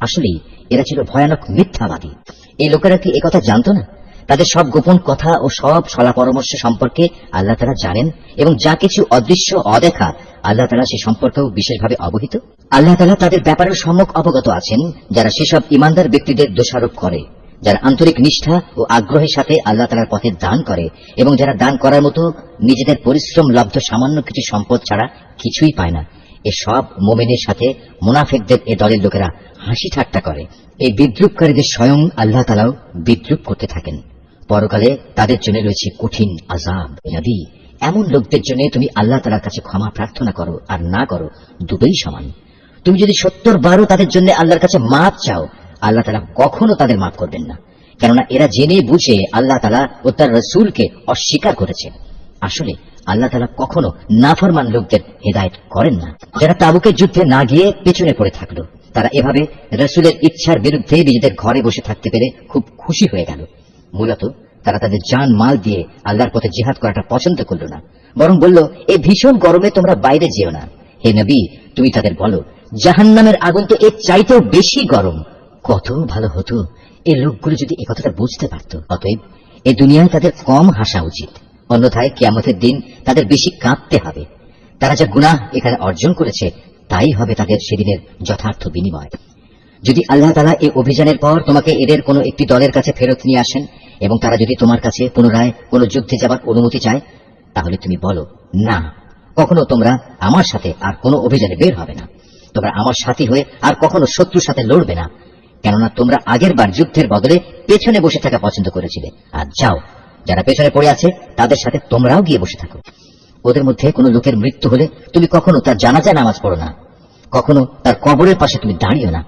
আসলেই এরা ছিল ভয়ানক মিথ্যাবাদী। এই লোকেরা কি একথা জানত না? তাদের সব গোপন কথা ও সব সলা পরামর্শ সম্পর্কে আল্লাহ তাআলা জানেন এবং যা কিছু অদৃশ্য অদেখা আল্লাহ তাআলা সে সম্পর্কেও বিশেষভাবে অবহিত। আল্লাহ তাআলা তাদের ব্যাপারে সম্যক অবগত আছেন যারা সেসব ইমানদার ব্যক্তিদের দোষারোপ করে, যারা আন্তরিক নিষ্ঠা ও আগ্রহের সাথে আল্লাহ তাআলার পথে দান করে এবং যারা দান করার মতো নিজেদের পরিশ্রম লব্ধ সামান্য কিছু সম্পদ ছাড়া কিছুই পায় না। এসব মোমেনের সাথে মুনাফিকদের এ দলের লোকেরা হাসি ঠাট্টা করে। এই বিদ্রুপকারীদের স্বয়ং আল্লাহ তাআলাও বিদ্রুপ করতে থাকেন। পরকালে তাদের জন্য রয়েছে কঠিন আযাব। নবী, এমন লোকদের জন্য তুমি আল্লাহ তাআলার কাছে ক্ষমা প্রার্থনা করো আর না করো দুটোই সমান। তুমি যদি 70 বারও তাদের জন্য আল্লাহর কাছে মাপ চাও আল্লাহ তাআলা কখনো তাদের মাফ করবেন না, কেননা এরা জেনে বুঝে আল্লাহ তাআলা ও তার রাসূলকে অস্বীকার করেছে। আসলে আল্লাহ তাআলা কখনো নাফরমান লোকদের হেদায়েত করেন না। যারা তাবুকের যুদ্ধে না গিয়ে পেছনে পড়ে থাকলো তারা এভাবে রাসূলের ইচ্ছার বিরুদ্ধে নিজেদের ঘরে বসে থাকতে পেরে খুব খুশি হয়ে গেল। মূলত তারা তাদের জান মাল দিয়ে আল্লাহর পথে জিহাদ করাটা পছন্দ করল না, বরং বলল এই ভীষণ গরমে তোমরা বাইরে যেও না। হে নবী, তুমি তাদের বলো জাহান্নামের আগুন তো এর চাইতেও বেশি গরম। কত ভালো হতো এই লোকগুলো যদি এ কথাটা বুঝতে পারত। অতএব এই দুনিয়ায় তাদের কম হাসা উচিত, অন্যথায় কিয়ামতের দিন তাদের বেশি কাঁদতে হবে। তারা যা গুনাহ এখানে অর্জন করেছে তাই হবে তাদের সেদিনের যথার্থ বিনিময়। যদি আল্লাহ তাআলা এই অভিযানের পর তোমাকে এদের কোনো একটি দলের কাছে ফেরত নিয়ে আসেন এবং তারা যদি তোমার কাছে পুনরায় কোনো যুদ্ধে যাবার অনুমতি চায় তাহলে তুমি বলো, না, কখনো তোমরা আমার সাথে আর কোনো অভিযানে বের হবে না। তোমরা আমার সাথী হয়ে আর কখনো শত্রুর সাথে লড়বে না। কেননা তোমরা আগের বার যুদ্ধের বদলে পেছনে বসে থাকা পছন্দ করেছিলে। আর যাও, যারা পেছনে পড়ে আছে তাদের সাথে তোমরাও গিয়ে বসে থাকো। ওদের মধ্যে কোনো লোকের মৃত্যু হলে তুমি কখনো তার জানাজা নামাজ পড়ো না, কখনো তার কবরের পাশে তুমি দাঁড়িও না,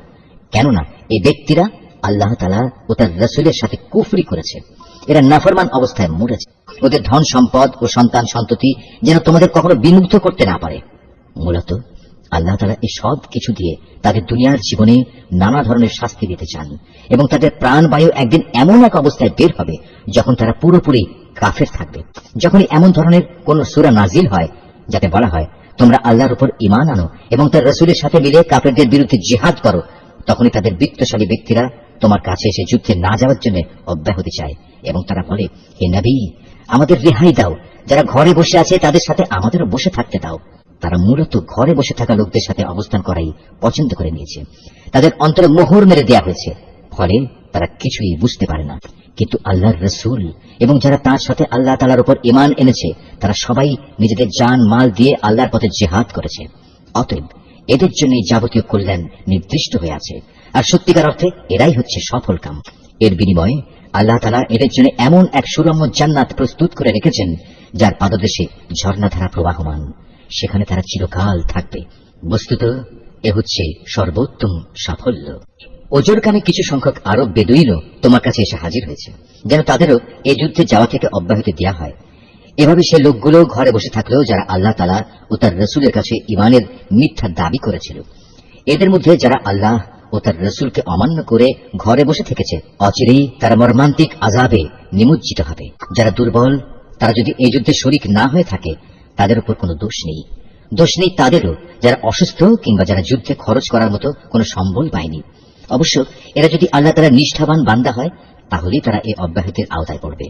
কেননা এই ব্যক্তিরা আল্লাহ তাআলা ও তার রাসূলের সাথে কুফরি করেছে। এরা নাফরমান অবস্থায় মরেছে। ওদের ধন সম্পদ ও সন্তান সন্ততি যেন তোমাদের কখনো বিমুগ্ধ করতে না পারে। মূলত আল্লাহ তাআলা এই সব কিছু দিয়ে তাদের দুনিয়ার জীবনে নানা ধরনের শাস্তি দিতে চান, এবং তাদের প্রাণবায়ু একদিন এমন এক অবস্থায় বের হবে যখন তারা পুরোপুরি কাফের থাকবে। যখনই এমন ধরনের কোন সূরা নাজিল হয় যাতে বলা হয় তোমরা আল্লাহর উপর ঈমান আনো এবং তার রাসূলের সাথে মিলে কাফেরদের বিরুদ্ধে জিহাদ করো, তখনই তাদের বিত্তশালী ব্যক্তিরা তোমার কাছে এসে যুদ্ধে না যাওয়ার জন্য অব্যাহতি চায় এবং তারা বলে, হে নবী, আমাদের রেহাই দাও, যারা ঘরে বসে আছে তাদের সাথে আমাদেরও বসে থাকতে দাও। তারা মূলত ঘরে বসে থাকা লোকদের সাথে অবস্থান করাই পছন্দ করে নিয়েছে। তাদের অন্তরে মোহর মেরে দেওয়া হয়েছে, ফলে তারা কিছুই বুঝতে পারে না। কিন্তু আল্লাহর রাসূল এবং যারা তার সাথে আল্লাহ তাআলার উপর ঈমান এনেছে তারা সবাই নিজেদের জান মাল দিয়ে আল্লাহর পথে জিহাদ করেছে। অতএব এদের জন্য যাবতীয় কল্যাণ নির্দিষ্ট হয়ে আছে, আর সত্যিকার অর্থে এরাই হচ্ছে সফল কাম। এর বিনিময়ে আল্লাহ তাআলা এদের জন্য এমন এক সুরম্য জান্নাত প্রস্তুত করে রেখেছেন যার পাদদেশে ঝর্ণাধারা প্রবাহমান, সেখানে তারা চিরকাল থাকবে। বস্তুত এ হচ্ছে সর্বোত্তম সাফল্য। ওজরকামে কিছু সংখ্যক আরব বেদুইনও তোমার কাছে এসে হাজির হয়েছে, যেন তাদেরও এই যুদ্ধে যাওয়া থেকে অব্যাহতি দেওয়া হয়। এভাবে সে লোকগুলো ঘরে বসে থাকলেও যারা আল্লাহ তাআলা ও তার রাসূলের কাছে ঈমানের মিথ্যা দাবি করেছিল। এদের মধ্যে যারা আল্লাহ ও তার রাসূলকে অমান্য করে ঘরে বসে থেকেছে, অচিরেই তারা মর্মান্তিক আযাবে নিমজ্জিত হবে। যারা দুর্বল তারা যদি এই যুদ্ধে শরীক না হয়ে থাকে তাদের উপর কোনো দোষ নেই। দোষ নেই তাদেরও যারা অসুস্থ কিংবা যারা যুদ্ধে খরচ করার মতো কোনো সম্বল পায়নি। অবশ্য এরা যদি আল্লাহ তাআলার নিষ্ঠাবান বান্দা হয় তাহলেই তারা এই অব্যাহতির আওতায় পড়বে।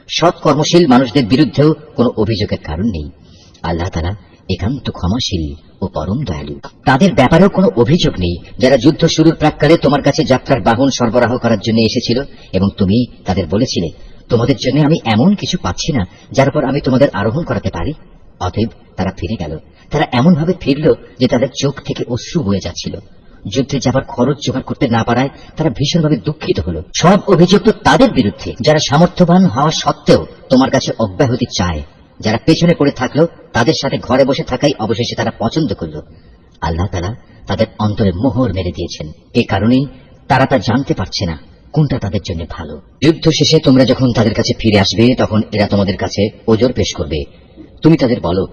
সৎ কর্মশীল মানুষদের বিরুদ্ধেও কোনো অভিযোগের কারণ নেই। আল্লাহ তাআলা একান্ত ক্ষমাশীল ও পরম দয়ালু। তাদের ব্যাপারেও কোনো অভিযোগ নেই যারা যুদ্ধ শুরুর প্রাক্কালে তোমার কাছে যাত্রার বাহন সরবরাহ করার জন্য এসেছিল এবং তুমি তাদের বলেছিলে, তোমাদের জন্য আমি এমন কিছু পাচ্ছি না যার উপর আমি তোমাদের আরোহণ করাতে পারি। অতএব তারা ফিরে গেল। তারা এমনভাবে ফিরল যে তাদের চোখ থেকে অশ্রু বয়ে যাচ্ছিল। যুদ্ধে যাবার খরচ জোগাড় করতে না পারায় তারা ভীষণভাবে দুঃখিত হল। সব অভিযোগ তো তাদের বিরুদ্ধে যারা সামর্থ্যবান হওয়া সত্ত্বেও তোমার কাছে অব্যাহতি চায়। যারা পেছনে পড়ে থাকলো তাদের সাথে ঘরে বসে থাকাই অবশেষে তারা পছন্দ করল। আল্লাহ তাআলা তাদের অন্তরে মোহর মেরে দিয়েছেন। এ কারণেই তারা তা জানতে পারছে না কোনটা তাদের জন্য ভালো। যুদ্ধ শেষে তোমরা যখন তাদের কাছে ফিরে আসবে তখন এরা তোমাদের কাছে ওজর পেশ করবে। তুমি তাদের বলো,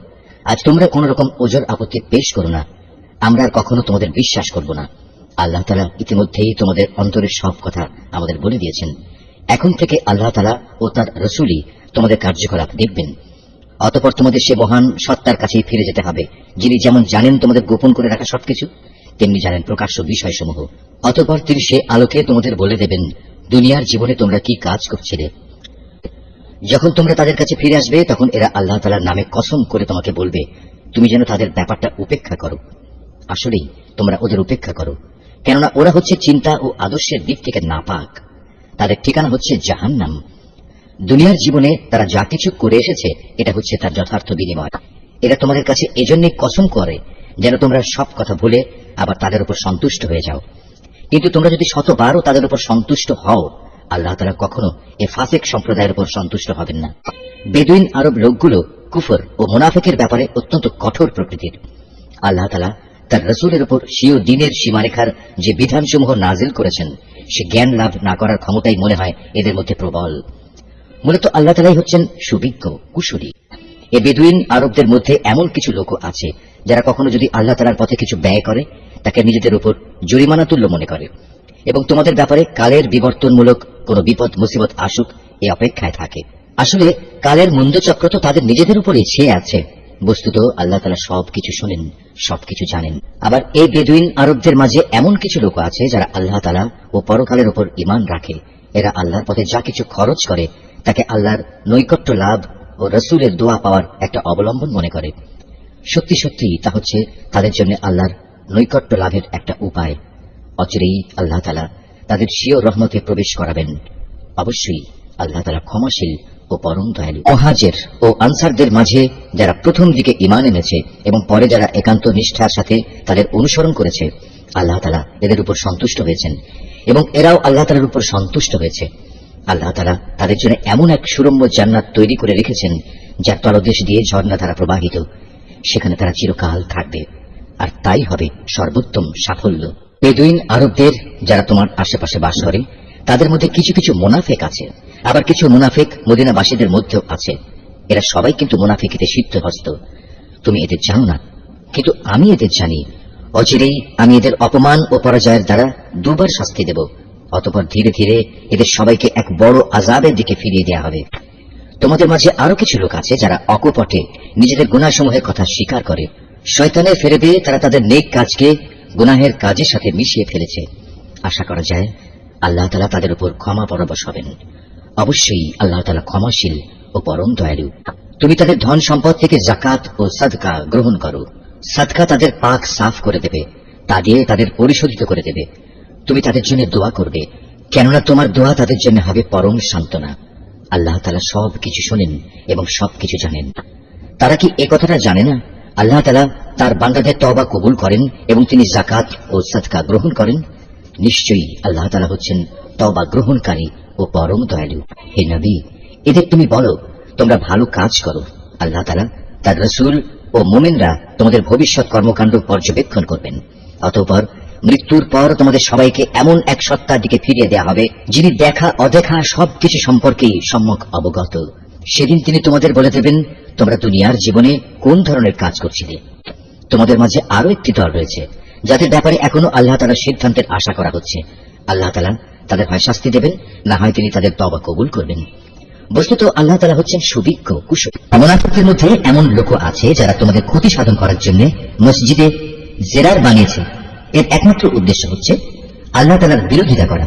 আজ তোমরা কোন রকম ওজর আপত্তি পেশ করো না, আমরা আর কখনো তোমাদের বিশ্বাস করব না। আল্লাহ তাআলা ইতিমধ্যেই তোমাদের অন্তরের সব কথা আমাদের বলে দিয়েছেন। এখন থেকে আল্লাহ তাআলা ও তার রাসূলই তোমাদের কার্যকলাপ দেখবেন। অতঃপর তোমাদের সে মহান সত্তার কাছেই ফিরে যেতে হবে, যিনি যেমন জানেন তোমাদের গোপন করে রাখা সবকিছু, তেমনি জানেন প্রকাশ্য বিষয়সমূহ। অতঃপর তিনি সে আলোকে তোমাদের বলে দেবেন দুনিয়ার জীবনে তোমরা কি কাজ করছিলে। যখন তোমরা তাদের কাছে ফিরে আসবে তখন এরা আল্লাহ তাআলার নামে কসম করে তোমাকে বলবে তুমি যেন তাদের ব্যাপারটা উপেক্ষা করো। আসলেই তোমরা ওদের উপেক্ষা করো, কেননা ওরা হচ্ছে চিন্তা ও আদর্শের দিক থেকে নাপাক। তাদের ঠিকানা হচ্ছে জাহান্নাম। দুনিয়ার জীবনে তারা যা কিছু করে এসেছে এটা হচ্ছে তার যথার্থ বিনিময়। এরা তোমাদের কাছে এজন্যই কসম করে যেন তোমরা সব কথা ভুলে আবার তাদের উপর সন্তুষ্ট হয়ে যাও। কিন্তু তোমরা যদি শতবারও তাদের উপর সন্তুষ্ট হও, আল্লাহ তাআলা কখনো এ ফাসিক সম্প্রদায়ের উপর সন্তুষ্ট হবেন না। বেদুইন আরব লোকগুলো কুফর ও মুনাফিকের ব্যাপারে অত্যন্ত কঠোর প্রকৃতির। আল্লাহ তাআলা তার রাসূলের উপর স্বীয় দ্বীনের সীমারেখার যে বিধানসমূহ নাজিল করেছেন সে জ্ঞান লাভ না করার ক্ষমতাই মনে হয় এদের মধ্যে প্রবল। মূলত আল্লাহ তাআলাই হচ্ছেন সুবিজ্ঞ কুশলী। এ বেদুইন আরবদের মধ্যে এমন কিছু লোক আছে যারা কখনো যদি আল্লাহ তাআলার পথে কিছু ব্যয় করে তাকে নিজেদের উপর জরিমানা তুল্য মনে করে এবং তোমাদের ব্যাপারে কালের বিবর্তনমূলক কোন বিপদ মুসিবত আসুক এ অপেক্ষায় থাকে। আসলে কালের মন্দচক্র তো তাদের নিজেদের উপরেই ছেয়ে আছে। বস্তুত আল্লাহ তাআলা সবকিছু শোনেন, সবকিছু জানেন। আবার এই বেদুইন আরবদের মাঝে এমন কিছু লোক আছে যারা আল্লাহ তাআলা ও পরকালের উপর ঈমান রাখে। এরা আল্লাহর পথে যা কিছু খরচ করে তাকে আল্লাহর নৈকট্য লাভ ও রাসূলের দোয়া পাওয়ার একটা অবলম্বন মনে করে। সত্যি সত্যি তা হচ্ছে তাদের জন্য আল্লাহর নৈকট্য লাভের একটা উপায়। অচিরেই আল্লাহ তাআলা তাদের স্বীয় রহমতে প্রবেশ করাবেন। অবশ্যই আল্লাহ তাআলা ক্ষমাশীল ও পরম দয়ালু। মুহাজির ও আনসারদের মাঝে যারা প্রথম দিকে ঈমান এনেছে এবং পরে যারা একান্ত নিষ্ঠার সাথে তাদের অনুসরণ করেছে, আল্লাহ তাআলা এদের উপর সন্তুষ্ট হয়েছেন। এবং এরাও আল্লাহ তাআলার উপর সন্তুষ্ট হয়েছে। আল্লাহ তাআলা তাদের জন্য এমন এক সুরম্য জান্নাত তৈরি করে রেখেছেন যার তলদেশ দিয়ে ঝর্ণা ধারা প্রবাহিত। সেখানে তারা চিরকাল থাকবে, আর তাই হবে সর্বোত্তম সাফল্য। বেদুইন আরবদের যারা তোমার আশেপাশে বাস করে তাদের মধ্যে কিছু কিছু মুনাফিক আছে, আবার কিছু মুনাফিক মদিনাবাসীদের মধ্যেও আছে। এরা সবাই কিন্তু মুনাফিকিতে সিদ্ধহস্ত। তুমি এদের জানো না, কিন্তু আমি এদের জানি। অচিরেই আমি এদের অপমান ও পরাজয়ের দ্বারা দুবার শাস্তি দেব। অতঃপর ধীরে ধীরে এদের সবাইকে এক বড় আযাবের দিকে ফিরিয়ে দেওয়া হবে। তোমাদের মাঝে আরো কিছু লোক আছে যারা অকপটে নিজেদের গুনাহসমূহের কথা স্বীকার করে। শয়তানের ফেরেবে তারা তাদের নেক কাজকে গুনাহের কাজের সাথে মিশিয়ে ফেলেছে। আশা করা যায় আল্লাহ তাআলা তাদের উপর ক্ষমা পরবশ হবেন। অবশ্যই আল্লাহ তাআলা ক্ষমাশীল ও পরম দয়ালু। তুমি তাদের ধন সম্পদ থেকে যাকাত ও সাদকা গ্রহণ করো। সাদকা তাদের পাক সাফ করে দেবে, তা দিয়ে তাদের পরিশোধিত করে দেবে। তুমি তাদের জন্য দোয়া করবে, কেননা তোমার দোয়া তাদের জন্য হবে পরম সান্ত্বনা। আল্লাহ তাআলা সবকিছু শোনেন এবং সবকিছু জানেন। তারা কি এ কথাটা জানে না আল্লাহ তাআলা তার বান্দাদের তওবা কবুল করেন এবং তিনি যাকাত ও সাদকা গ্রহণ করেন? নিশ্চয়ই আল্লাহ তাআলা হচ্ছেন তওবা গ্রহণকারী ও পরম দয়ালু। হে নবী, এদের তুমি বলো তোমরা ভালো কাজ করো। আল্লাহ তাআলা তার রাসূল ও মুমিনরা তোমাদের ভবিষ্যৎ কর্মকাণ্ড পর্যবেক্ষণ করবেন। অতঃপর মৃত্যুর পর তোমাদের সবাইকে এমন এক সত্তার দিকে ফিরিয়ে দেওয়া হবে যিনি দেখা অদেখা সবকিছু সম্পর্কেই সম্যক অবগত। সেদিন তিনি তোমাদের বলে দেবেন তোমরা দুনিয়ার জীবনে কোন ধরনের কাজ করছিলে। তোমাদের মাঝে আরো একটি দল রয়েছে যাদের ব্যাপারে এখনো আল্লাহ তাআলার সিদ্ধান্তের আশা করা হচ্ছে। আল্লাহ তাআলা তাদের হয় শাস্তি দেবেন, না হয় তিনি তাদের তওবা কবুল করবেন। বস্তুত আল্লাহ তাআলা হচ্ছেন সুবিজ্ঞ কুশলী। মুনাফিকদের মধ্যে এমন লোক আছে যারা তোমাদের ক্ষতি সাধন করার জন্য মসজিদে জেরার বানিয়েছে। এর একমাত্র উদ্দেশ্য হচ্ছে আল্লাহ তাআলার বিরোধিতা করা,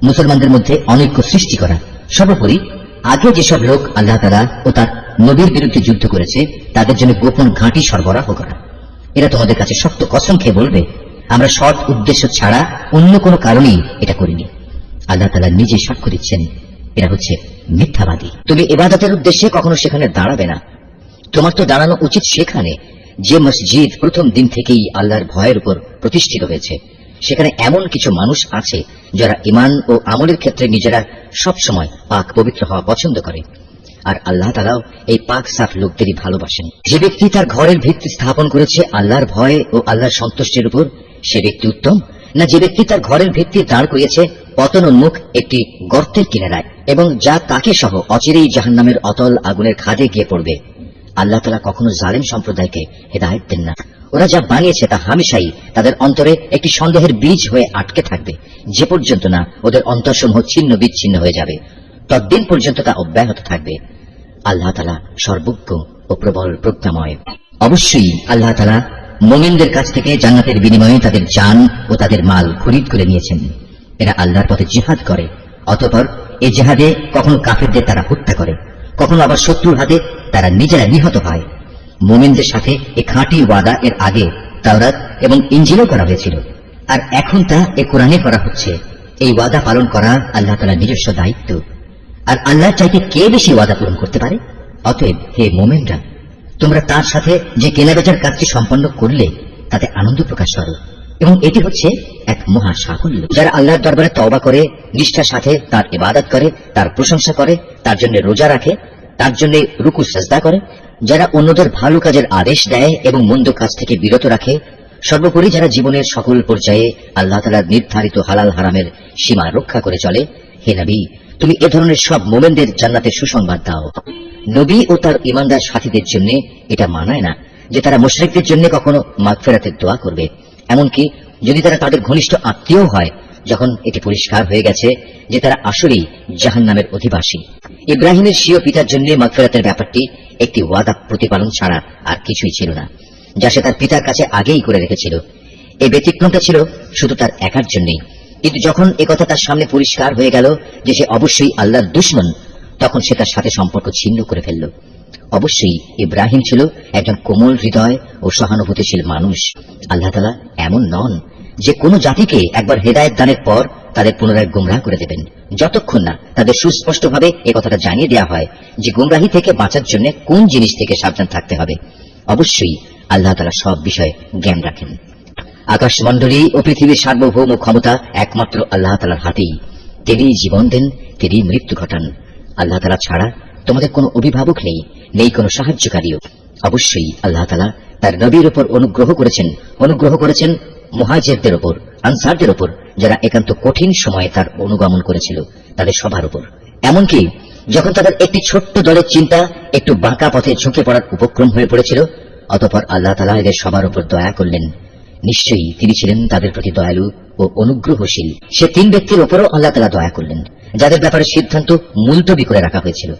মুসলমানদের মধ্যে অনৈক্য সৃষ্টি করা। সর্বোপরি আগে যেসব লোক আল্লাহ তাআলা ও তার নবীর বিরুদ্ধে যুদ্ধ করেছে তাদের জন্য গোপন ঘাঁটি সরবরাহ করা। এরা তোমাদের কাছে শক্ত কসম খেয়ে বলবে আমরা সৎ উদ্দেশ্য ছাড়া অন্য কোনো কারণেই এটা করিনি। আল্লাহ তাআলা নিজে সাক্ষ্য দিচ্ছেন এরা হচ্ছে মিথ্যাবাদী। তুমি ইবাদতের উদ্দেশ্যে কখনো সেখানে দাঁড়াবে না। তোমার তো দাঁড়ানো উচিত সেখানে যে মসজিদ প্রথম দিন থেকেই আল্লাহর ভয়ের উপর প্রতিষ্ঠিত হয়েছে। সেখানে এমন কিছু মানুষ আছে যারা ঈমান ও আমলের ক্ষেত্রে নিজেরা সবসময় পাক পবিত্র হওয়া পছন্দ করে, আর আল্লাহ তাআলাও এই পাক সাফ লোকদেরই ভালোবাসেন। যে ব্যক্তি তার ঘরের ভিত্তি স্থাপন করেছে আল্লাহর ভয় ও আল্লাহর সন্তুষ্টির উপর, সে ব্যক্তি উত্তম, না যে ব্যক্তি তার ঘরের ভিত্তি দাঁড় করিয়েছে পতনোন্মুখ একটি গর্তের কিনারায় এবং যা তাকে সহ অচিরেই জাহান্নামের অতল আগুনের খাদে গিয়ে পড়বে। আল্লাহ তাআলা কখনো জালেম সম্প্রদায়কে হেদায়েত দেন না। ওরা যা বানিয়েছে তা হামেশাই তাদের অন্তরে একটি সন্দেহের বীজ হয়ে আটকে থাকবে, যে পর্যন্ত না ওদের অন্তরসমূহ ছিন্ন বিচ্ছিন্ন হয়ে যাবে, ততদিন পর্যন্ত তা অব্যাহত থাকবে। আল্লাহ তাআলা সর্বজ্ঞ ও প্রবল প্রজ্ঞাময়। অবশ্যই আল্লাহ তাআলা মুমিনদের কাছ থেকে জান্নাতের বিনিময়ে তাদের জান ও তাদের মাল খরিদ করে নিয়েছেন। এরা আল্লাহর পথে জিহাদ করে, অতঃপর এই জিহাদে কখনো কাফেরদের তারা হত্যা করে, কখনো আবার শত্রুর হাতে তারা নিজেরা নিহত হয়। মুমিনদের সাথে এই খাঁটি ওয়াদা এর আগে তাওরাত এবং ইনজিলও করা হয়েছিল, আর এখন তা এ কোরআনে করা হচ্ছে। এই ওয়াদা পালন করা আল্লাহ তাআলার নিজস্ব দায়িত্ব, আর আল্লাহর চাইতে কে বেশি ওয়াদা পূরণ করতে পারে? অতএব হে মুমিনরা, তোমরা তার সাথে যে কেনাবেচার কাজটি সম্পন্ন করলে তাতে আনন্দ প্রকাশ করো, এবং এটি হচ্ছে এক মহা সাফল্য। যারা আল্লাহর দরবারে তওবা করে, নিষ্ঠার সাথে তার ইবাদত করে, তার প্রশংসা করে, তার জন্য রোজা রাখে, তার জন্য রুকু সাজদা করে, যারা অন্যদের ভালো কাজের আদেশ দেয় এবং মন্দ কাজ থেকে বিরত রাখে, সর্বোপরি যারা জীবনের সকল পর্যায়ে আল্লাহ তাআলার নির্ধারিত হালাল হারামের সীমা রক্ষা করে চলে, হে নবী, তুমি এ ধরনের সব মুমিনদের জান্নাতের সুসংবাদ দাও। নবী ও তার ঈমানদার সাথীদের জন্য এটা মানায় না যে তারা মুশরিকদের জন্য কখনো মাগফিরাতের দোয়া করবে, এমনকি যদি তারা তাদের ঘনিষ্ঠ আত্মীয় হয়, যখন এটি পরিষ্কার হয়ে গেছে যে তারা আসলেই জাহান্নামের অধিবাসী। ইব্রাহিমের স্বীয় পিতার জন্য মাগফিরাতের ব্যাপারটি একটি ওয়াদা প্রতিপালন ছাড়া আর কিছুই ছিল না, যা সে তার পিতার কাছে আগেই করে রেখেছিল। এই ব্যতিক্রমটা ছিল শুধু তার একার জন্যই, কিন্তু যখন একথা তার সামনে পরিষ্কার হয়ে গেল যে সে অবশ্যই আল্লাহর দুশমন, তখন সে তার সাথে সম্পর্ক ছিন্ন করে ফেলল। অবশ্যই ইব্রাহিম ছিল একজন কোমল হৃদয় ও সহানুভূতিশীল মানুষ। আল্লাহ তাআলা এমন নন যে কোনো জাতিকে একবার হেদায়েত দানের পর তাদের পুনরায় গুমরাহ করে দেবেন, যতক্ষণ না তাদের সুস্পষ্টভাবে এ কথাটা জানিয়ে দেওয়া হয় যে গুমরাহি থেকে বাঁচার জন্য কোন জিনিস থেকে সাবধান থাকতে হবে। অবশ্যই আল্লাহ তাআলা সব বিষয়ে জ্ঞান রাখেন। আকাশমণ্ডলী ও পৃথিবীর সার্বভৌম ক্ষমতা একমাত্র আল্লাহ তাআলার হাতেই। তিনিই জীবন দেন, তিনিই মৃত্যু ঘটান। আল্লাহ তাআলা ছাড়া তোমাদের কোনো অভিভাবক নেই, নেই কোনো সাহায্যকারীও। অবশ্যই আল্লাহ তাআলা তার নবীর উপর অনুগ্রহ করেছেন মুহাজিরদের উপর, আনসারদের উপর, যারা একান্ত কঠিন সময়ে তার অনুগমন করেছিল, তাদের সবার উপর। এমনকি যখন তাদের একটি ছোট্ট দলের চিন্তা একটু বাঁকা পথে ঝুঁকে পড়ার উপক্রম হয়ে পড়েছিল, অতঃপর আল্লাহ তাআলা এদের সবার উপর দয়া করলেন। নিশ্চয়ই তিনি ছিলেন তাদের প্রতি দয়ালু ও অনুগ্রহশীল। সে 3 ব্যক্তির উপরও আল্লাহ তাআলা দয়া করলেন, যাদের ব্যাপারে সিদ্ধান্ত মুলতবি করে রাখা হয়েছিল।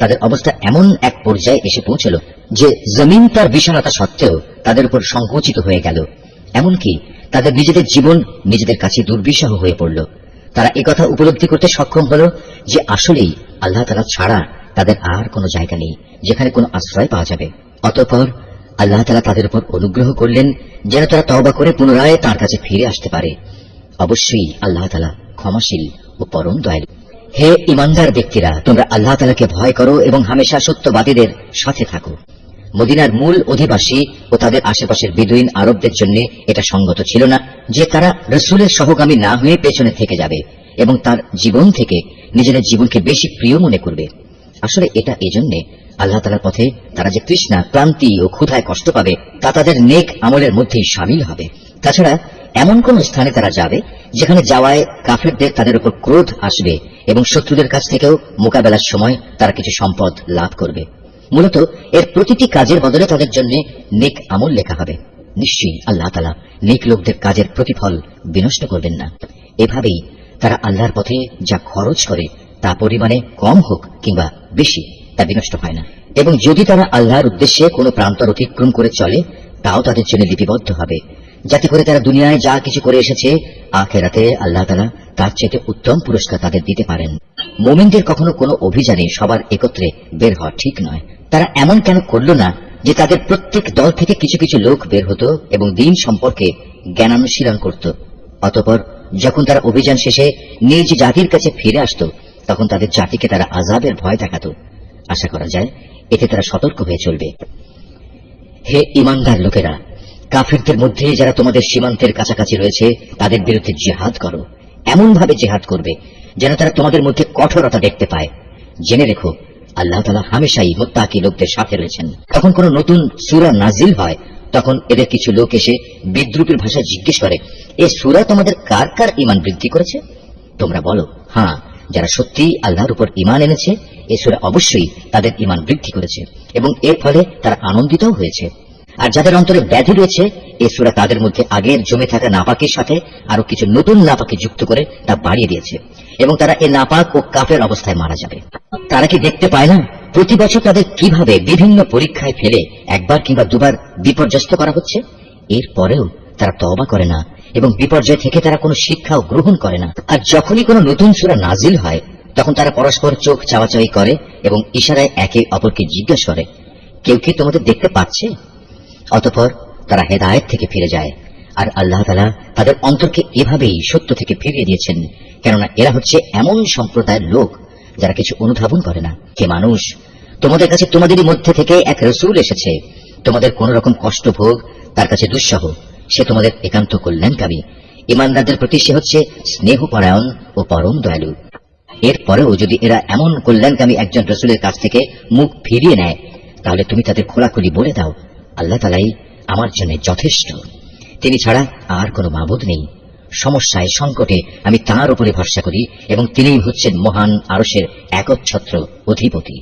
তাদের অবস্থা এমন এক পর্যায়ে এসে পৌঁছল যে জমিন তার বিশালতা সত্ত্বেও তাদের উপর সংকুচিত হয়ে গেল। এমনকি তাদের নিজেদের জীবন নিজেদের কাছে দুর্বিষহ হয়ে পড়ল। তারা একথা উপলব্ধি করতে সক্ষম হল যে আসলেই আল্লাহ তাআলা ছাড়া তাদের আর কোনো জায়গা নেই যেখানে কোনো আশ্রয় পাওয়া যাবে। অতঃপর আল্লাহ তাআলা তাদের উপর অনুগ্রহ করলেন যেন তারা তওবা করে পুনরায় তার কাছে ফিরে আসতে পারে। অবশ্যই আল্লাহ তাআলা ক্ষমাশীল ও পরম দয়ালু। হে ঈমানদার ব্যক্তিরা, তোমরা আল্লাহ তাআলাকে ভয় করো এবং হামেশা সত্যবাদীদের সাথে থাকো। মদিনার মূল অধিবাসী ও তাদের আশেপাশের বেদুইন আরবদের জন্য এটা সঙ্গত ছিল না যে তারা রাসূলের সহগামী না হয়ে পেছনে থেকে যাবে এবং তার জীবন থেকে নিজেদের জীবনকে বেশি প্রিয় মনে করবে। আসলে এটা এজন্যে আল্লাহ তাআলার পথে তারা যে তৃষ্ণা, ক্লান্তি ও ক্ষুধায় কষ্ট পাবে তা তাদের নেক আমলের মধ্যেই শামিল হবে। তাছাড়া এমন কোন স্থানে তারা যাবে যেখানে যাওয়ায় কাফেরদের তাদের উপর ক্রোধ আসবে এবং শত্রুদের কাছ থেকেও মোকাবেলার সময় তারা কিছু সম্পদ লাভ করবে। মূলত এর প্রতিটি কাজের বদলে তাদের জন্য নেক আমল লেখা হবে। নিশ্চয়ই আল্লাহ তাআলা নেক লোকদের কাজের প্রতিফল বিনষ্ট করবেন না। এভাবেই তারা আল্লাহর পথে যা খরচ করে তা পরিমাণে কম হোক কিংবা বেশি, তা বিনষ্ট হয় না। এবং যদি তারা আল্লাহর উদ্দেশ্যে কোনো প্রান্তর অতিক্রম করে চলে, তাও তাদের জন্য লিপিবদ্ধ হবে, যাতে করে তারা দুনিয়ায় যা কিছু করে এসেছে আখিরাতে আল্লাহ তাআলা তার চেয়ে উত্তম পুরস্কার তাদের দিতে পারেন। মুমিনদের কখনো কোনো অভিযানে সবার একত্রে বের হওয়া ঠিক নয়। তারা এমন কেন করল না যে তাদের প্রত্যেক দল থেকে কিছু কিছু লোক বের হতো এবং দ্বীন সম্পর্কে জ্ঞানানুশীলন করত। অতঃপর যখন তারা অভিযান শেষে নিজ জাতির কাছে ফিরে আসত, তখন তাদের জাতিকে তারা আযাবের ভয় দেখাত। আশা করা যায় এতে তারা সতর্ক হয়ে চলবে। হে ঈমানদার লোকেরা, কাফিরদের মধ্যে যারা তোমাদের সীমান্তের কাছাকাছি রয়েছে তাদের বিরুদ্ধে জিহাদ করো। এমন ভাবে জিহাদ করবে যেন তারা তোমাদের মধ্যে কঠোরতা দেখতে পায়। জেনে রেখো আল্লাহ তাআলা হামেশাই মুত্তাকি লোকদের সাথে রয়েছেন। তখন কোন নতুন সূরা নাজিল হয়, তখন এদের কিছু লোক এসে বিদ্রুপের ভাষায় জিজ্ঞেস করে, এ সূরা তোমাদের কার কার ঈমান বৃদ্ধি করেছে? তোমরা বলো, হ্যাঁ, যারা সত্যিই আল্লাহর উপর ঈমান এনেছে এ সূরা অবশ্যই তাদের ঈমান বৃদ্ধি করেছে এবং এর ফলে তারা আনন্দিতও হয়েছে। আর যাদের অন্তরে ব্যাধি রয়েছে, এ সূরা তাদের মধ্যে আগের জমে থাকা নাপাকের সাথে আরো কিছু নতুন নাপাকে যুক্ত করে তা বাড়িয়ে দিয়েছে এবং তারা এ নাপাক ও কাফের অবস্থায় মারা যাবে। তারা কি দেখতে পায় না প্রতি বছর তাদের কিভাবে বিভিন্ন পরীক্ষায় ফেলে একবার কিংবা দুবার বিপর্যস্ত করা হচ্ছে? এরপরেও তারা তওবা করে না এবং বিপর্যয় থেকে তারা কোনো শিক্ষাও গ্রহণ করে না। আর যখনই কোনো নতুন সূরা নাজিল হয়, তখন তারা পরস্পর চোখ চাওয়াচাওয়ি করে এবং ইশারায় একে অপরকে জিজ্ঞেস করে, কেউ কি তোমাদের দেখতে পাচ্ছে? অতঃপর তারা হেদায়েত থেকে ফিরে যায়। আর আল্লাহ তাআলা তাদের অন্তরকে এভাবেই সত্য থেকে ফিরিয়ে দিয়েছেন, কেননা এরা হচ্ছে এমন সম্প্রদায়ের লোক যারা কিছু অনুধাবন করে না। হে মানুষ, তোমাদের কাছে তোমাদেরই মধ্যে থেকে এক রাসূল এসেছে। তোমাদের কোন রকম কষ্ট ভোগ তার কাছে দুঃসহ। সে তোমাদের একান্ত কল্যাণকামী। ঈমানদারদের প্রতি সে হচ্ছে স্নেহপরায়ণ ও পরম দয়ালু। এরপরেও যদি এরা এমন কল্যাণকামী একজন রাসূলের কাছ থেকে মুখ ফিরিয়ে নেয়, তাহলে তুমি তাদের খোলাখুলি বলে দাও, আল্লাহ তাআলাই আমার জন্য যথেষ্ট। তিনি ছাড়া আর কোনো মাবুদ নেই। সমস্যায় সংকটে আমি তাঁর উপরে ভরসা করি এবং তিনিই হচ্ছেন মহান আরশের একচ্ছত্র অধিপতি।